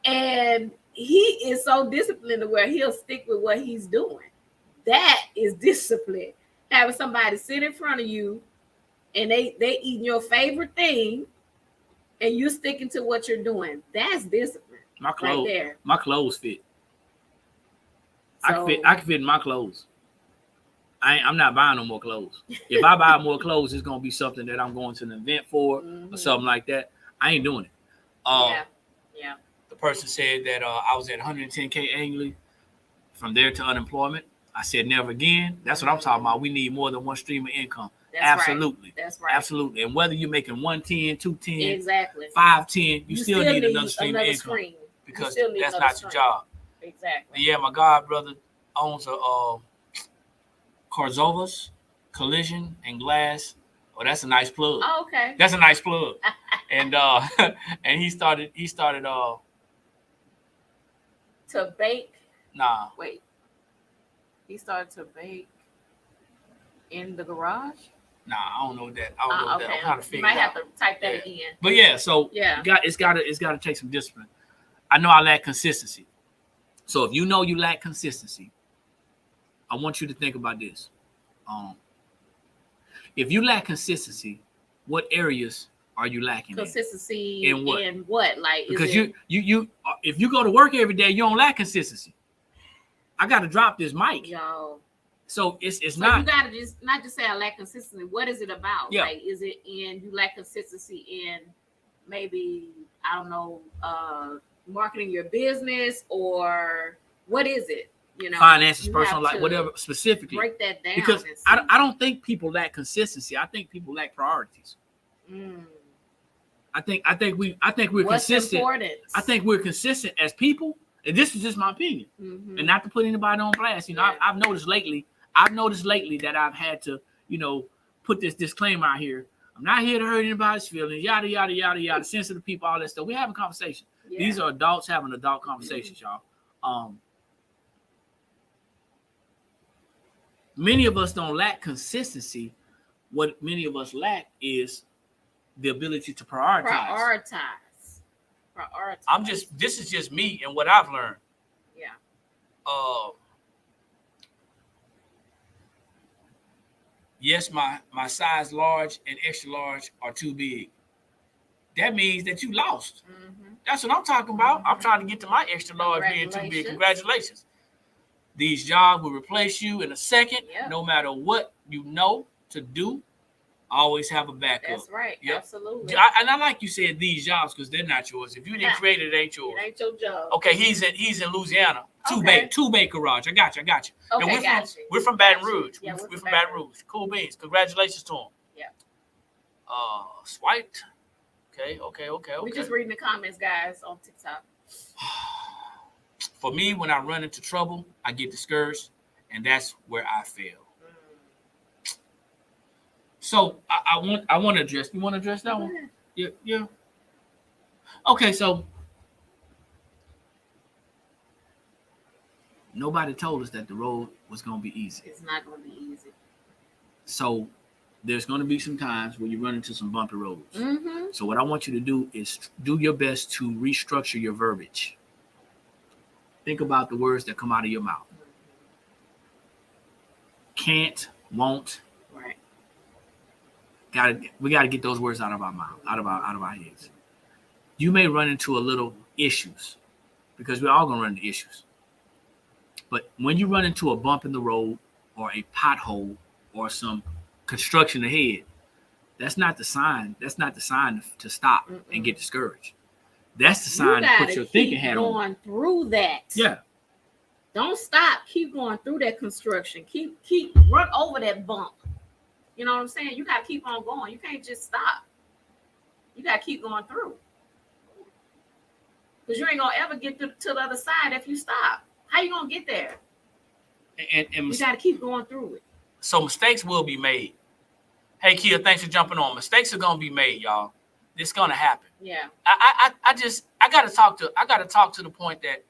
[SPEAKER 1] And he is so disciplined to where he'll stick with what he's doing. That is discipline. Having somebody sit in front of you and they eating your favorite thing and you sticking to what you're doing. That's discipline. Right there.
[SPEAKER 3] My clothes fit.
[SPEAKER 1] So,
[SPEAKER 3] I can fit in my clothes. I'm not buying no more clothes. If I buy more clothes, it's gonna be something that I'm going to an event for or something like that. I ain't doing it.
[SPEAKER 1] Yeah.
[SPEAKER 3] The person said that I was at 110K annually. From there to unemployment, I said never again. That's what I'm talking about. We need more than one stream of income. Absolutely.
[SPEAKER 1] That's right.
[SPEAKER 3] Absolutely. And whether you're making 110, 210,
[SPEAKER 1] exactly,
[SPEAKER 3] 510, you still need another stream of income because that's not your job.
[SPEAKER 1] Exactly.
[SPEAKER 3] Yeah, my god brother owns a Carzovas Collision and Glass. Oh, that's a nice plug.
[SPEAKER 1] Oh, okay.
[SPEAKER 3] That's a nice plug. And and he started
[SPEAKER 1] to bake.
[SPEAKER 3] Nah.
[SPEAKER 1] Wait. He started to bake in the garage?
[SPEAKER 3] Nah, I don't know that. I don't know that. I'm trying to figure
[SPEAKER 1] you might
[SPEAKER 3] it out.
[SPEAKER 1] have to type that again.
[SPEAKER 3] But it's gotta take some discipline. I know I lack consistency. So if you know you lack consistency, I want you to think about this. If you lack consistency, what areas are you lacking
[SPEAKER 1] Consistency
[SPEAKER 3] in what?
[SPEAKER 1] in what? Like,
[SPEAKER 3] Because
[SPEAKER 1] is
[SPEAKER 3] you if you go to work every day, you don't lack consistency. I got to drop this mic.
[SPEAKER 1] Yo.
[SPEAKER 3] So it's
[SPEAKER 1] So
[SPEAKER 3] not.
[SPEAKER 1] you gotta not just say I lack consistency. What is it about?
[SPEAKER 3] Yeah.
[SPEAKER 1] Like, is it in you lack consistency in maybe I don't know, marketing your business, or what is it? You know,
[SPEAKER 3] Finances,
[SPEAKER 1] you
[SPEAKER 3] personal
[SPEAKER 1] have
[SPEAKER 3] life,
[SPEAKER 1] to
[SPEAKER 3] whatever specifically.
[SPEAKER 1] break that down.
[SPEAKER 3] Because
[SPEAKER 1] and see.
[SPEAKER 3] I don't think people lack consistency. I think people lack priorities. I think we're
[SPEAKER 1] What's
[SPEAKER 3] consistent.
[SPEAKER 1] important?
[SPEAKER 3] I think we're consistent as people, and this is just my opinion. And not to put anybody on blast. You know,
[SPEAKER 1] Yeah.
[SPEAKER 3] I've noticed lately that I've had to, you know, put this disclaimer out here. I'm not here to hurt anybody's feelings, yada, yada, yada, yada, sensitive people, all that stuff. We're having conversation.
[SPEAKER 1] Yeah.
[SPEAKER 3] These are adults having adult conversations, y'all. Many of us don't lack consistency. What many of us lack is the ability to prioritize.
[SPEAKER 1] Prioritize.
[SPEAKER 3] This is just me and what I've learned.
[SPEAKER 1] Yeah.
[SPEAKER 3] Yes, my size large and extra large are too big. That means that you lost. That's what I'm talking about. I'm trying to get to my extra large being too big. Congratulations. These jobs will replace you in a second, no matter what you know to do. Always have a backup.
[SPEAKER 1] That's right. Yep. Absolutely.
[SPEAKER 3] And I like you said these jobs because they're not yours. If you didn't create it, it ain't yours.
[SPEAKER 1] It ain't your job.
[SPEAKER 3] Okay, he's in Louisiana. Two bay garage. I got you.
[SPEAKER 1] Okay,
[SPEAKER 3] We're from Baton Rouge.
[SPEAKER 1] Yeah,
[SPEAKER 3] we're from Baton Rouge. Cool beans. Congratulations to him.
[SPEAKER 1] Yeah.
[SPEAKER 3] Swiped. Okay.
[SPEAKER 1] We're just reading the comments, guys, on TikTok.
[SPEAKER 3] For me, when I run into trouble, I get discouraged, and that's where I fail. So I want to address. You want to address that one? Yeah. Okay, so nobody told us that the road was going to be easy.
[SPEAKER 1] It's not going to be easy.
[SPEAKER 3] So there's going to be some times where you run into some bumpy roads. So what I want you to do is do your best to restructure your verbiage. Think about the words that come out of your mouth. Can't, won't.
[SPEAKER 1] Right.
[SPEAKER 3] We got to get those words out of our mouth, out of our heads. You may run into a little issues because we're all going to run into issues. But when you run into a bump in the road or a pothole or some construction ahead, that's not the sign. That's not the sign to stop and get discouraged. That's the sign to put your thinking hat on.
[SPEAKER 1] Keep going through that.
[SPEAKER 3] Yeah.
[SPEAKER 1] Don't stop. Keep going through that construction. Keep run over that bump. You know what I'm saying? You got to keep on going. You can't just stop. You got to keep going through. Because you ain't going to ever get to the other side if you stop. How you going to get there?
[SPEAKER 3] And
[SPEAKER 1] you got to keep going through it.
[SPEAKER 3] So mistakes will be made. Hey, Kia, thanks for jumping on. Mistakes are going to be made, y'all. It's going to happen.
[SPEAKER 1] Yeah.
[SPEAKER 3] I got to talk to the point that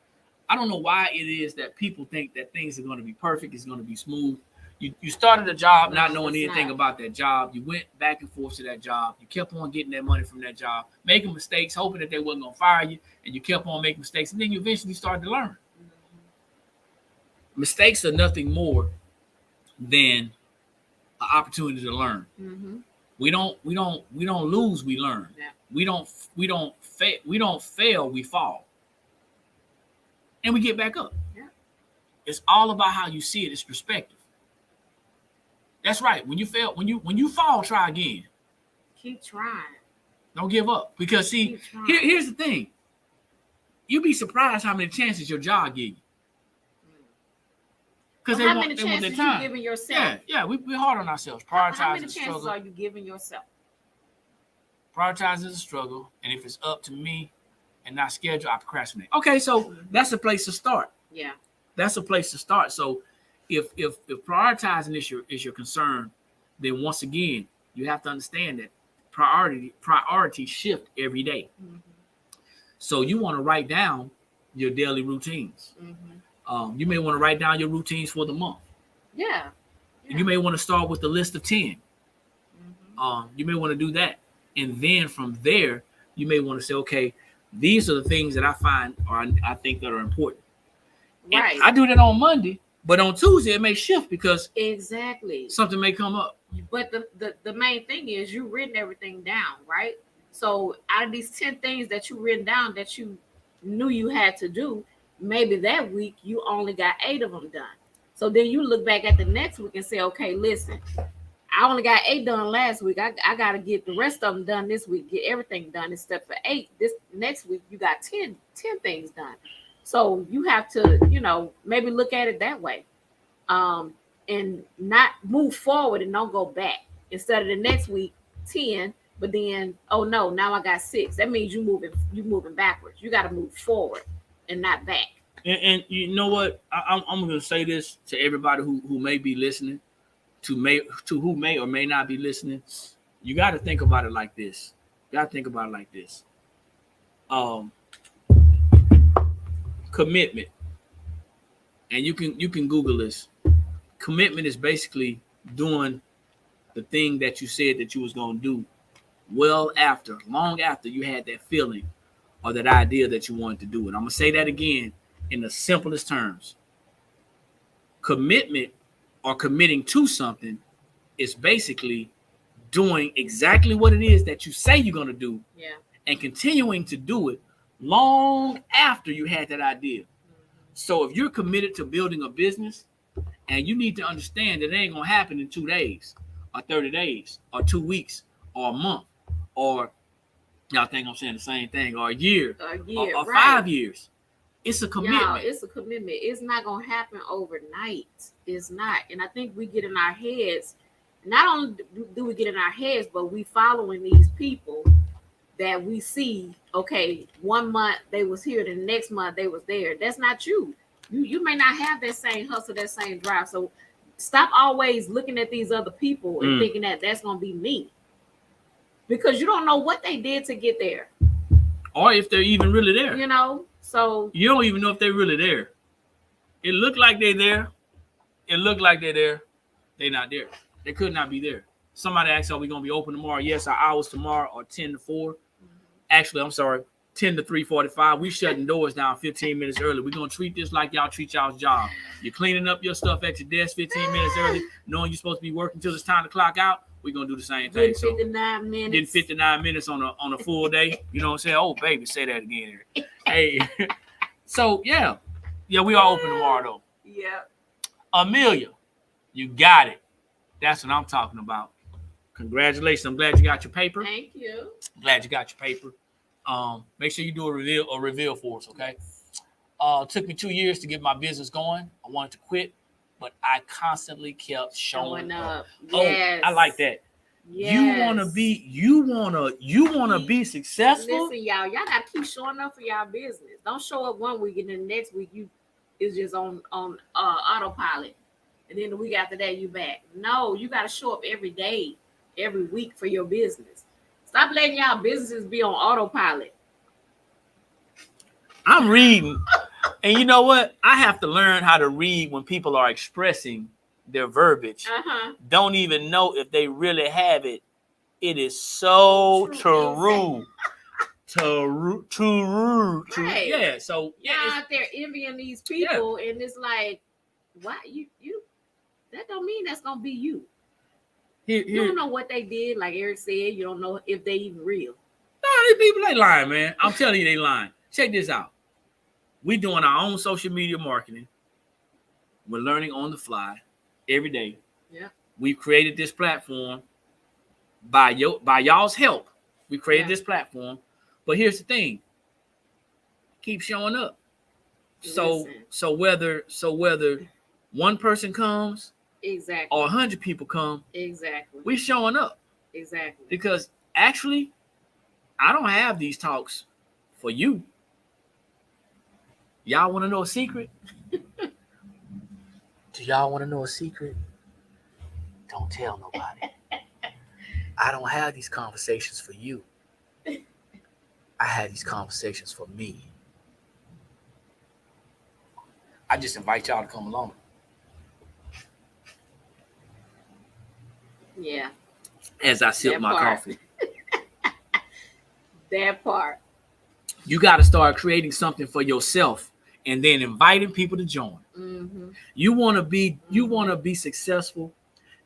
[SPEAKER 3] I don't know why it is that people think that things are going to be perfect. It's going to be smooth. You started a job not knowing anything about that job. You went back and forth to that job. You kept on getting that money from that job, making mistakes, hoping that they wasn't going to fire you, and you kept on making mistakes, and then you eventually started to learn. Mistakes are nothing more than an opportunity to learn. We don't lose, we learn.
[SPEAKER 1] Yeah.
[SPEAKER 3] We don't fail, we fall. And we get back up.
[SPEAKER 1] Yeah.
[SPEAKER 3] It's all about how you see it. It's perspective. That's right. When you fail, when you fall, try again.
[SPEAKER 1] Keep trying.
[SPEAKER 3] Don't give up. Because see, here's the thing. You'd be surprised how many chances your job give you. Because
[SPEAKER 1] how many chances you giving yourself?
[SPEAKER 3] Yeah, we're hard on ourselves. Prioritize
[SPEAKER 1] how many
[SPEAKER 3] is a
[SPEAKER 1] chances
[SPEAKER 3] struggle.
[SPEAKER 1] are you giving yourself?
[SPEAKER 3] Prioritize is a struggle, and if it's up to me and not scheduled, I procrastinate. Okay, so that's a place to start.
[SPEAKER 1] Yeah,
[SPEAKER 3] that's a place to start. So if prioritizing is your concern, then once again you have to understand that priorities shift every day. So you want to write down your daily routines. You may want to write down your routines for the month.
[SPEAKER 1] Yeah.
[SPEAKER 3] You may want to start with a list of 10. You may want to do that. And then from there, you may want to say, okay, these are the things that I find or I think that are important.
[SPEAKER 1] Right.
[SPEAKER 3] And I do that on Monday, but on Tuesday it may shift because
[SPEAKER 1] exactly
[SPEAKER 3] something may come up.
[SPEAKER 1] But the main thing is you written everything down, right? So out of these 10 things that you written down that you knew you had to do, maybe that week you only got 8 of them done. So then you look back at the next week and say, okay, listen, I only got 8 done last week. I got to get the rest of them done this week, get everything done except for 8. This next week, you got 10 things done. So you have to, maybe look at it that way, and not move forward and don't go back. Instead of the next week, 10, but then, oh no, now I got 6. That means you moving backwards. You got to move forward and not back.
[SPEAKER 3] And you know what? I'm going to say this to everybody who may be listening, to who may or may not be listening. You got to think about it like this. Commitment. And you can Google this. Commitment is basically doing the thing that you said that you was going to do long after you had that feeling or that idea that you wanted to do it. I'm going to say that again in the simplest terms. Commitment or committing to something is basically doing exactly what it is that you say you're going to do, and continuing to do it long after you had that idea. So if you're committed to building a business, and you need to understand that it ain't going to happen in 2 days or 30 days or 2 weeks or a month, or y'all think I'm saying the same thing, or a year or
[SPEAKER 1] right.
[SPEAKER 3] 5 years. It's a commitment.
[SPEAKER 1] Y'all, it's a commitment. It's not going to happen overnight. It's not. And I think we get in our heads, not only do we get in our heads, but we following these people that we see, okay, 1 month they was here, the next month they was there. That's not you. You may not have that same hustle, that same drive. So stop always looking at these other people and thinking that that's going to be me. Because you don't know what they did to get there.
[SPEAKER 3] Or if they're even really there.
[SPEAKER 1] So
[SPEAKER 3] you don't even know if they're really there. It looked like they're there. They're not there. They could not be there. Somebody asked, are we going to be open tomorrow? Yes, our hours tomorrow are 10 to 4. Actually, I'm sorry, 10 to 3:45. We shutting doors down 15 minutes early. We're going to treat this like y'all treat y'all's job. You're cleaning up your stuff at your desk 15 minutes early, knowing you're supposed to be working till it's time to clock out. We're going to do the same thing.
[SPEAKER 1] So 59 minutes.
[SPEAKER 3] Did 59 minutes on a full day. You know what I'm saying? Oh, baby, say that again. Hey. So, yeah, we are open tomorrow, though.
[SPEAKER 1] Yeah.
[SPEAKER 3] Amelia, you got it. That's what I'm talking about. Congratulations. I'm glad you got your paper.
[SPEAKER 1] Thank you.
[SPEAKER 3] Glad you got your paper. Make sure you do a reveal for us, okay? Took me 2 years to get my business going. I wanted to quit, but I constantly kept showing up.
[SPEAKER 1] Yes.
[SPEAKER 3] Oh, I like that.
[SPEAKER 1] Yes.
[SPEAKER 3] You wanna be successful.
[SPEAKER 1] Listen, y'all gotta keep showing up for y'all business. Don't show up one week and then the next week is just on autopilot, and then the week after that you back. No, you gotta show up every day, every week for your business. Stop letting y'all businesses be on autopilot.
[SPEAKER 3] I'm reading, and you know what? I have to learn how to read when people are expressing their verbiage. Don't even know if they really have it. It is so true.
[SPEAKER 1] Right.
[SPEAKER 3] Yeah. So
[SPEAKER 1] you're out there envying these people, and it's like, why you? That don't mean that's gonna be you. You don't know what they did, like Eric said. You don't know if they even real.
[SPEAKER 3] No, these people ain't lying, man. I'm telling you, they lying. Check this out. We doing our own social media marketing. We're learning on the fly every day.
[SPEAKER 1] Yeah.
[SPEAKER 3] We've created this platform by y'all's help. We created this platform. But here's the thing. Keep showing up. So whether one person comes,
[SPEAKER 1] exactly,
[SPEAKER 3] or 100 people come,
[SPEAKER 1] exactly,
[SPEAKER 3] we're showing up.
[SPEAKER 1] Exactly.
[SPEAKER 3] Because actually, I don't have these talks for you. Y'all want to know a secret? Do y'all want to know a secret? Don't tell nobody. I don't have these conversations for you. I had these conversations for me. I just invite y'all to come along.
[SPEAKER 1] Yeah.
[SPEAKER 3] As I sip my coffee.
[SPEAKER 1] That part.
[SPEAKER 3] You got to start creating something for yourself and then inviting people to join.
[SPEAKER 1] Mm-hmm.
[SPEAKER 3] You want to be successful,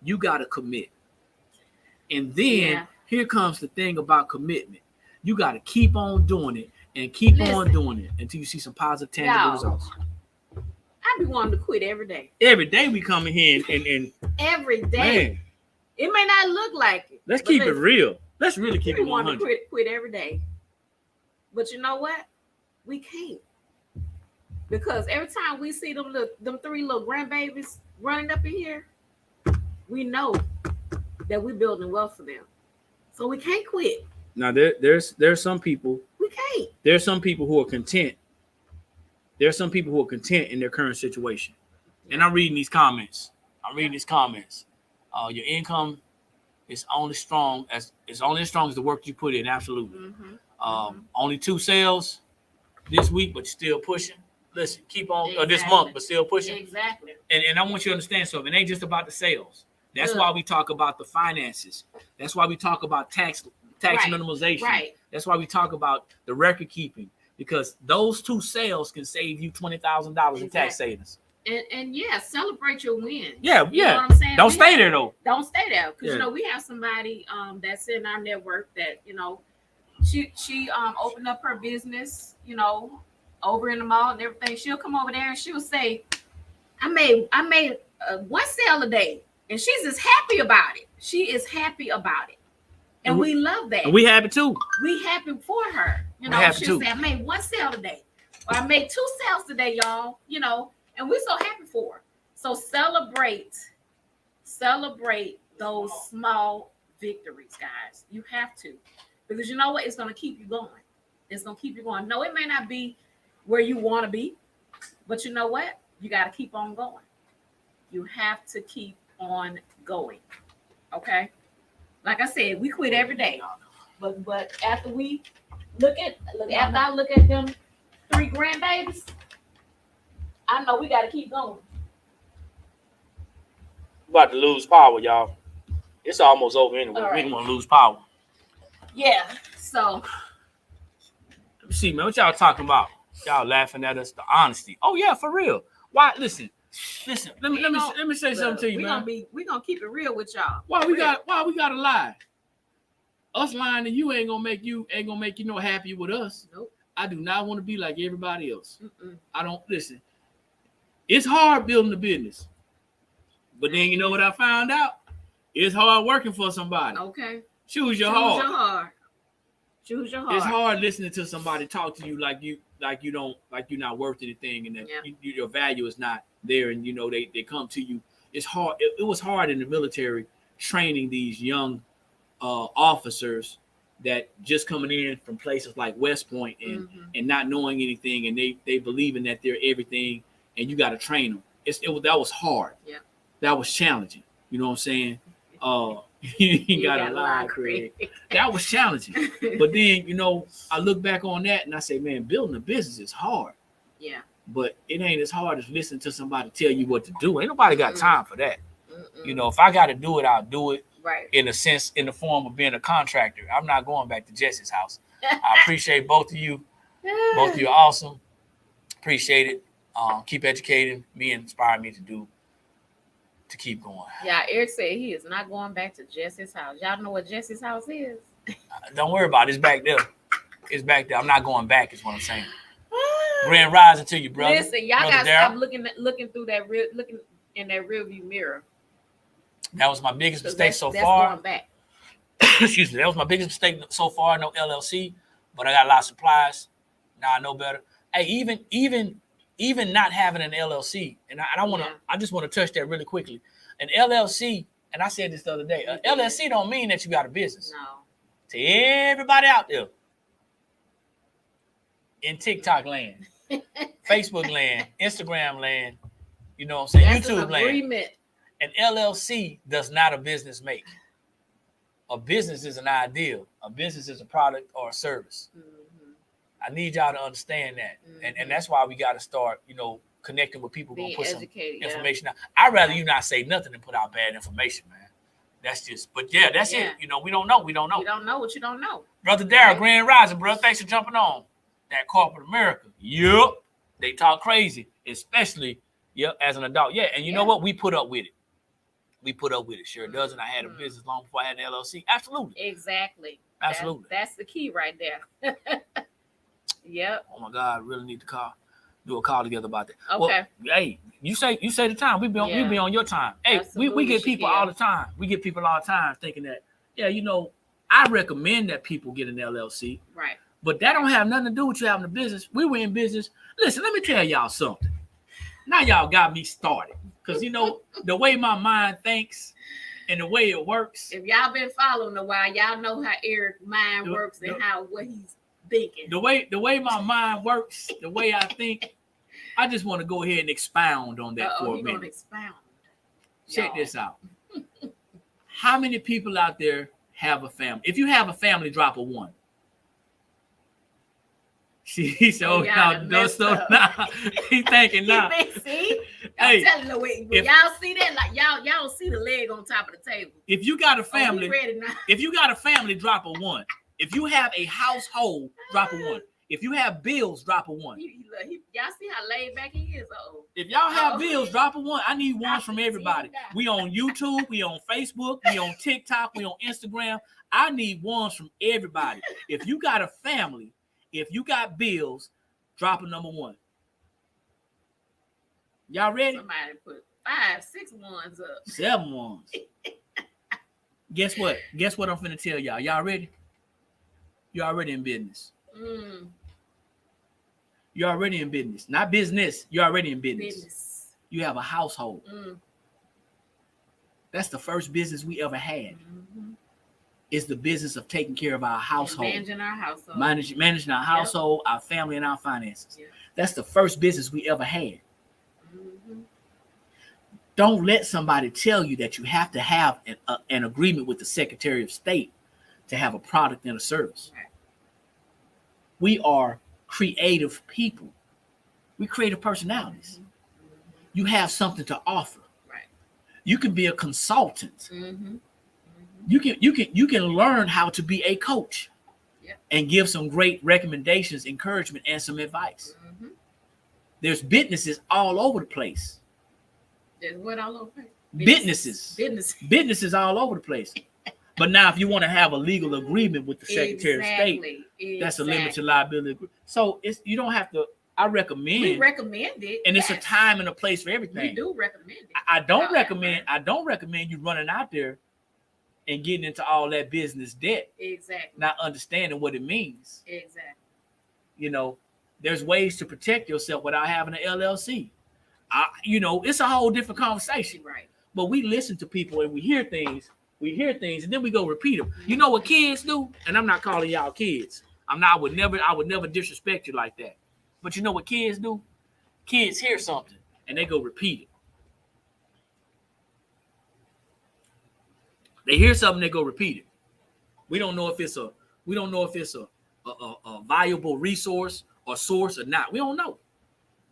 [SPEAKER 3] you got to commit. And then here comes the thing about commitment. You got to keep on doing it and keep on doing it until you see some positive, tangible results.
[SPEAKER 1] I be wanting to quit every day.
[SPEAKER 3] Every day we come in here and
[SPEAKER 1] every day.
[SPEAKER 3] Man,
[SPEAKER 1] it may not look like it.
[SPEAKER 3] Let's keep it real. Let's really keep it 100.
[SPEAKER 1] We want to quit every day. But you know what? We can't. Because every time we see them 3 little grandbabies running up in here, we know that we're building wealth for them. So we can't quit.
[SPEAKER 3] Now there's some people.
[SPEAKER 1] We can't.
[SPEAKER 3] There's some people who are content. There's some people who are content in their current situation. And I'm reading these comments. Your income is only as strong as the work you put in. Absolutely. Only 2 sales this week, but you're still pushing. Listen, keep on this month, but still pushing.
[SPEAKER 1] Exactly.
[SPEAKER 3] And I want you to understand something. It ain't just about the sales. That's why we talk about the finances. That's why we talk about tax minimization. Right. That's why we talk about the record keeping, because those 2 sales can save you $20,000 in tax savings.
[SPEAKER 1] And celebrate your wins.
[SPEAKER 3] Yeah.
[SPEAKER 1] You know what I'm saying?
[SPEAKER 3] Don't stay there though.
[SPEAKER 1] Don't stay there, because we have somebody that's in our network that she opened up her business, over in the mall and everything. She'll come over there and she'll say, I made 1 sale a day. And she's just happy about it. She is happy about it. And we love that.
[SPEAKER 3] And we happy too.
[SPEAKER 1] We happy for her. She'll say, I made 1 sale today. Or I made 2 sales today, y'all. And we're so happy for her. So celebrate those small victories, guys. You have to. Because you know what? It's going to keep you going. It's going to keep you going. No, it may not be where you want to be. But you know what? You got to keep on going. You have to keep on going. Okay, like I said, we quit every day, but after we after I look at them 3 grandbabies, I know we got to keep going.
[SPEAKER 3] About to lose power, y'all. It's almost over anyway. Right. We don't want to lose power.
[SPEAKER 1] Yeah. So
[SPEAKER 3] let me see, man. What y'all talking about? Y'all laughing at us? The honesty. Oh yeah, for real. Why? Listen. Let me say something to you, man.
[SPEAKER 1] We gonna keep it real with y'all.
[SPEAKER 3] Why we gotta lie? Us lying to you ain't gonna make you happy with us.
[SPEAKER 1] Nope.
[SPEAKER 3] I do not want to be like everybody else. I don't listen. It's hard building a business, but then you know what I found out? It's hard working for somebody.
[SPEAKER 1] Okay.
[SPEAKER 3] Choose your heart.
[SPEAKER 1] Choose your heart.
[SPEAKER 3] It's hard listening to somebody talk to you like you're not worth anything, and that your value is not there, and they come to you. It's hard. It was hard in the military training these young officers that just coming in from places like West Point and not knowing anything, and they believing that they're everything, and you got to train them. That was hard. Yeah, that was challenging. You know what I'm saying? You got to lie, Craig. That was challenging. But then I look back on that and I say, man, building a business is hard. Yeah. But it ain't as hard as listening to somebody tell you what to do. Ain't nobody got time for that. If I got to do it, I'll do it. Right. In the form of being a contractor. I'm not going back to Jesse's house. I appreciate both of you. Both of you are awesome. Appreciate it. Keep educating me and inspiring me to keep going.
[SPEAKER 1] Yeah, Eric said he is not going back to Jesse's house. Y'all know what Jesse's house is?
[SPEAKER 3] Don't worry about it. It's back there. It's back there. I'm not going back is what I'm saying. Grand rising to you, brother.
[SPEAKER 1] Listen, y'all got to stop looking through looking in that rearview mirror.
[SPEAKER 3] That was my biggest mistake so far. Going back. Excuse me. That was my biggest mistake so far. No LLC, but I got a lot of supplies. Now I know better. Hey, even not having an LLC, and I just want to touch that really quickly. An LLC, and I said this the other day, an LLC don't mean that you got a business. No. To everybody out there in TikTok land, Facebook land, Instagram land, you know what I'm saying, YouTube land. An LLC does not a business make. A business is an ideal. A business is a product or a service. I need y'all to understand that. And that's why we got to start, connecting with people who put some information out. I'd rather you not say nothing than put out bad information, man. That's just, but yeah, that's it. We don't know. We don't know.
[SPEAKER 1] You don't know what you don't know.
[SPEAKER 3] Brother Darryl, Grand Rising, bro. Thanks for jumping on. That corporate America. Yep. They talk crazy, especially, as an adult. Yeah, and you know what? We put up with it. we put up with it. Sure doesn't. I had a business long before I had an LLC. Absolutely.
[SPEAKER 1] Exactly.
[SPEAKER 3] Absolutely.
[SPEAKER 1] That's the key right there. Yep.
[SPEAKER 3] Oh my God, I really need to do a call together about that.
[SPEAKER 1] Okay.
[SPEAKER 3] Well, hey, you say the time. We be on your time. Hey, we get people all the time. We get people all the time thinking that, I recommend that people get an LLC.
[SPEAKER 1] Right.
[SPEAKER 3] But that don't have nothing to do with you having a business. We were in business. Listen, let me tell y'all something. Now y'all got me started. Because, the way my mind thinks and the way it works.
[SPEAKER 1] If y'all been following a while, y'all know how Eric's mind works and what he's thinking.
[SPEAKER 3] The way my mind works, the way I think, I just want to go ahead and expound on that for a minute.
[SPEAKER 1] Gonna expound.
[SPEAKER 3] Check this out. How many people out there have a family? If you have a family, drop a 1. He said, now. He thinking now.
[SPEAKER 1] See? I'm telling you, when y'all see that, like y'all see the leg on top of the table.
[SPEAKER 3] If you got a family,
[SPEAKER 1] ready now.
[SPEAKER 3] If you got a family, drop a 1. If you have a household, drop a 1. If you have bills, drop a 1.
[SPEAKER 1] Y'all see how laid back he is?
[SPEAKER 3] If y'all have bills, drop a 1. I need ones from everybody. We on YouTube, we on Facebook, we on TikTok, we on Instagram. I need ones from everybody. If you got a family, if you got bills, drop a number 1. Y'all ready?
[SPEAKER 1] Somebody put 5, 6 ones up.
[SPEAKER 3] 7 ones. Guess what? Guess what I'm finna tell y'all. Y'all ready? You're already in business. You're already in business. Not business. You're already in business. You have a household. That's the first business we ever had. It's the business of taking care of our household.
[SPEAKER 1] And managing our household.
[SPEAKER 3] Managing our household, our family, and our finances. Yep. That's the first business we ever had. Don't let somebody tell you that you have to have an agreement with the Secretary of State to have a product and a service. Right. We are creative people. We creative personalities. You have something to offer. Right. You can be a consultant. You can learn how to be a coach and give some great recommendations, encouragement, and some advice. There's businesses all over the place.
[SPEAKER 1] There's what all over the
[SPEAKER 3] place? Businesses all over the place. But now, if you want to have a legal agreement with the Secretary of State, that's a limited liability. So you don't have to. I recommend.
[SPEAKER 1] We recommend it,
[SPEAKER 3] and it's a time and a place for everything.
[SPEAKER 1] We do recommend it.
[SPEAKER 3] I don't recommend you running out there and getting into all that business debt.
[SPEAKER 1] Exactly.
[SPEAKER 3] Not understanding what it means.
[SPEAKER 1] Exactly.
[SPEAKER 3] There's ways to protect yourself without having an LLC. It's a whole different conversation.
[SPEAKER 1] Right.
[SPEAKER 3] But we listen to people and we hear things, and then we go repeat them. You know what kids do? And I'm not calling y'all kids. I would never disrespect you like that. But you know what kids do? Kids hear something and they go repeat it. They hear something, they go repeat it. We don't know if it's a valuable resource or source or not. We don't know.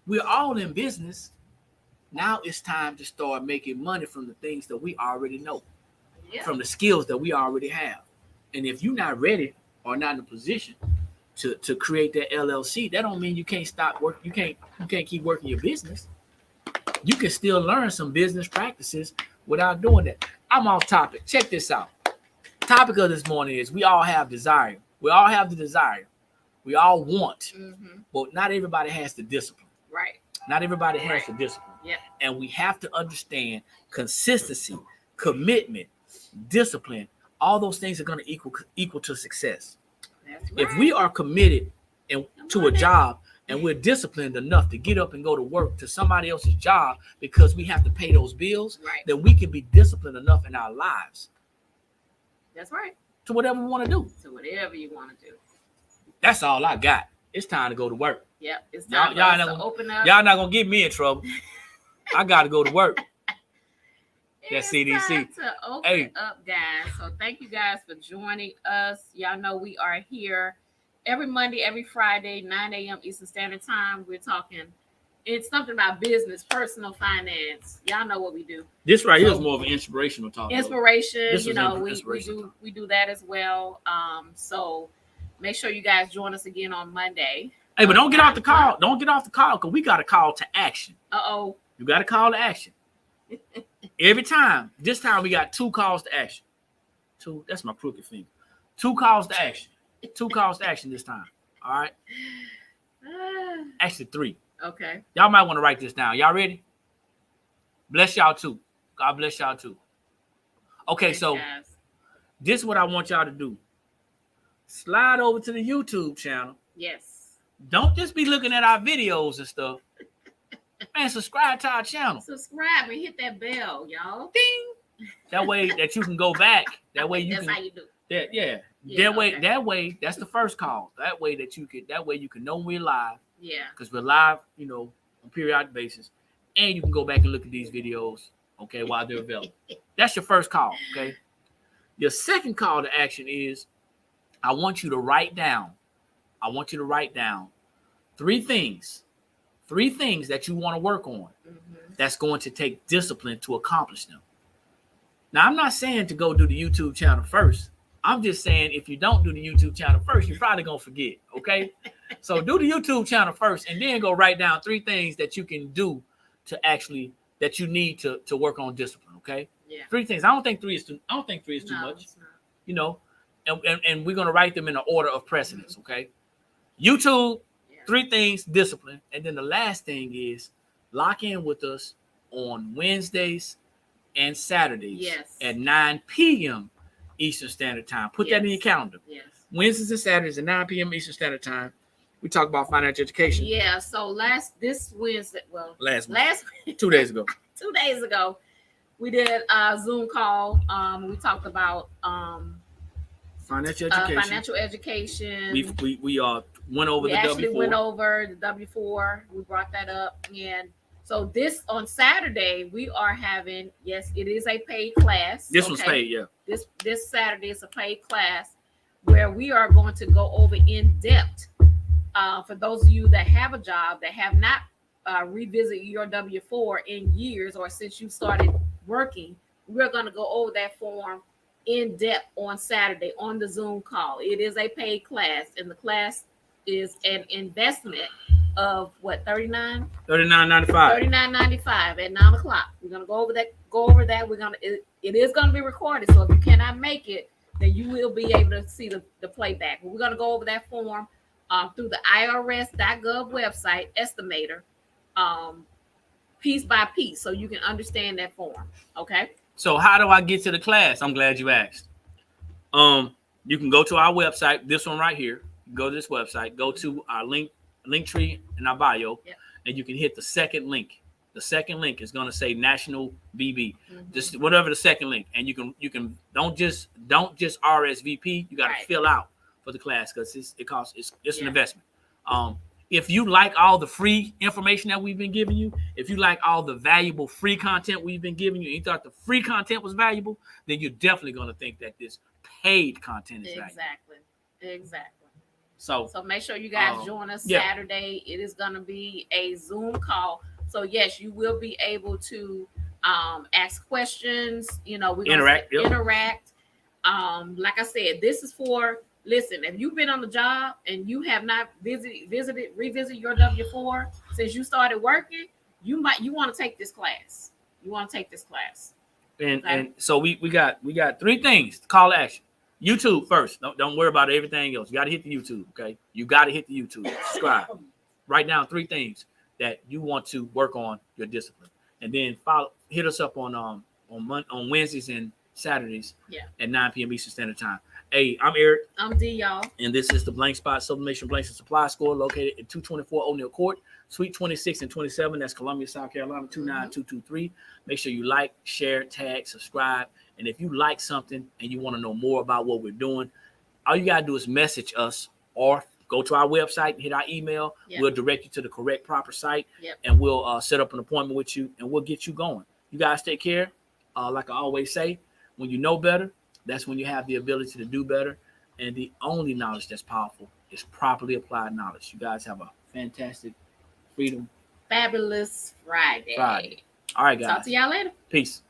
[SPEAKER 3] We're all in business. Now it's time to start making money from the things that we already know, from the skills that we already have. And if you're not ready or not in a position to create that LLC, that don't mean you can't stop work. You can't keep working your business. You can still learn some business practices without doing that. I'm off topic. Check this out. Topic of this morning is we all have desire. We all have the desire. We all want, but not everybody has the discipline.
[SPEAKER 1] Right.
[SPEAKER 3] Not everybody has the discipline.
[SPEAKER 1] Yeah.
[SPEAKER 3] And we have to understand consistency, commitment, discipline. All those things are going to equal to success.
[SPEAKER 1] That's right.
[SPEAKER 3] If we are committed to a job and we're disciplined enough to get up and go to work to somebody else's job because we have to pay those bills, then we can be disciplined enough in our lives.
[SPEAKER 1] That's right.
[SPEAKER 3] To whatever we want to do.
[SPEAKER 1] To whatever you want to do. That's
[SPEAKER 3] all I got. It's time to go to work.
[SPEAKER 1] Yep. It's time to open up.
[SPEAKER 3] Y'all not going to get me in trouble. I got to go to work. That's CDC.
[SPEAKER 1] Time to open up, guys. So thank you guys for joining us. Y'all know we are here every Monday, every Friday, 9 a.m. Eastern Standard Time. We're talking, it's something about business, personal finance. Y'all know what we do.
[SPEAKER 3] This right here is more of an inspirational talk.
[SPEAKER 1] Inspiration, we do that as well. So make sure you guys join us again on Monday.
[SPEAKER 3] Hey, but don't get off the call. Don't get off the call because we got a call to action.
[SPEAKER 1] Uh-oh.
[SPEAKER 3] You got a call to action. Every time. This time we got 2 calls to action. 2. That's my crooked finger. 2 calls to action. 2 calls to action this time. All right. Actually 3.
[SPEAKER 1] Okay.
[SPEAKER 3] Y'all might want to write this down. Y'all ready? Bless y'all too. God bless y'all too. Okay,
[SPEAKER 1] Thanks,
[SPEAKER 3] so
[SPEAKER 1] guys.
[SPEAKER 3] this is what I want y'all to do. Slide over to the YouTube channel.
[SPEAKER 1] Yes.
[SPEAKER 3] Don't just be looking at our videos and stuff. Man, subscribe to our channel.
[SPEAKER 1] Subscribe and hit that bell, y'all.
[SPEAKER 3] Ding. That way that you can go back. That way you
[SPEAKER 1] That's
[SPEAKER 3] can.
[SPEAKER 1] how you do.
[SPEAKER 3] Yeah.
[SPEAKER 1] Yeah,
[SPEAKER 3] That way. That's the first call. That way you can know we're live.
[SPEAKER 1] Yeah.
[SPEAKER 3] Because we're live, on a periodic basis, and you can go back and look at these videos, okay, while they're available. That's your first call, okay? Your second call to action is I want you to write down 3 things that you want to work on that's going to take discipline to accomplish them. Now, I'm not saying to go do the YouTube channel first. I'm just saying if you don't do the YouTube channel first, you're probably going to forget, okay? So do the YouTube channel first and then go write down 3 things that you can do that you need to work on discipline, okay?
[SPEAKER 1] Yeah.
[SPEAKER 3] 3 things. I don't think 3 is too much,
[SPEAKER 1] It's not.
[SPEAKER 3] and we're going to write them in the order of precedence, okay? YouTube, 3 things, discipline. And then the last thing is lock in with us on Wednesdays and Saturdays at 9 p.m. Eastern Standard Time. Put that in your calendar.
[SPEAKER 1] Yes.
[SPEAKER 3] Wednesdays and Saturdays at 9 p.m. Eastern Standard Time. We talk about financial education.
[SPEAKER 1] Yeah. So this Wednesday,
[SPEAKER 3] last 2 days ago.
[SPEAKER 1] 2 days ago, we did a Zoom call. We talked about
[SPEAKER 3] Financial education.
[SPEAKER 1] Financial education.
[SPEAKER 3] We went over the
[SPEAKER 1] actually
[SPEAKER 3] W4.
[SPEAKER 1] went over the W4. We brought that up, and so this on Saturday we are having. Yes, it is a paid class.
[SPEAKER 3] This one's paid, yeah.
[SPEAKER 1] This Saturday is a paid class where we are going to go over in depth. For those of you that have a job that have not revisited your W4 in years or since you started working, we're going to go over that form in depth on Saturday on the Zoom call. It is a paid class, and the class is an investment of what, $39.95 $39.95 at 9 o'clock. We're gonna go over that. It is gonna be recorded, so if you cannot make it, then you will be able to see the playback. We're gonna go over that form through the irs.gov website estimator, piece by piece, so you can understand that form. Okay.
[SPEAKER 3] So how do I get to the class? I'm glad you asked. You can go to our website, this one right here. Go to this website, go to our link tree in our bio, and you can hit the second link. The second link is going to say National BB, just whatever the second link, and you can don't just RSVP. You got to fill out for the class because it's an investment. If you like all the free information that we've been giving you, if you like all the valuable free content we've been giving you, and you thought the free content was valuable, then you're definitely going to think that this paid content is valuable.
[SPEAKER 1] Exactly.
[SPEAKER 3] So
[SPEAKER 1] make sure you guys join us Saturday. It is going to be a Zoom call. So yes, you will be able to ask questions. We're going to interact. Like I said, this is for. Listen, if you've been on the job and you have not revisit your W4 since you started working, you want to take this class.
[SPEAKER 3] And so we got 3 things to call to action. YouTube first. Don't worry about everything else. You got to hit the YouTube, okay? You got to hit the YouTube. Subscribe. Write down 3 things that you want to work on your discipline, and then hit us up on Wednesdays and Saturdays at 9 p.m. Eastern Standard Time. Hey, I'm Eric.
[SPEAKER 1] I'm D, y'all.
[SPEAKER 3] And this is the Blank Spot Sublimation Blanks and Supply Store located at 224 O'Neill Court, Suite 26 and 27. That's Columbia, South Carolina, 29223. Make sure you like, share, tag, subscribe. And if you like something and you want to know more about what we're doing, all you got to do is message us or go to our website and hit our email. We'll direct you to the correct, proper site, and we'll set up an appointment with you, and we'll get you going. You guys take care. Like I always say, when you know better, that's when you have the ability to do better. And the only knowledge that's powerful is properly applied knowledge. You guys have a fantastic, fabulous Friday. All right, guys.
[SPEAKER 1] Talk to y'all later.
[SPEAKER 3] Peace.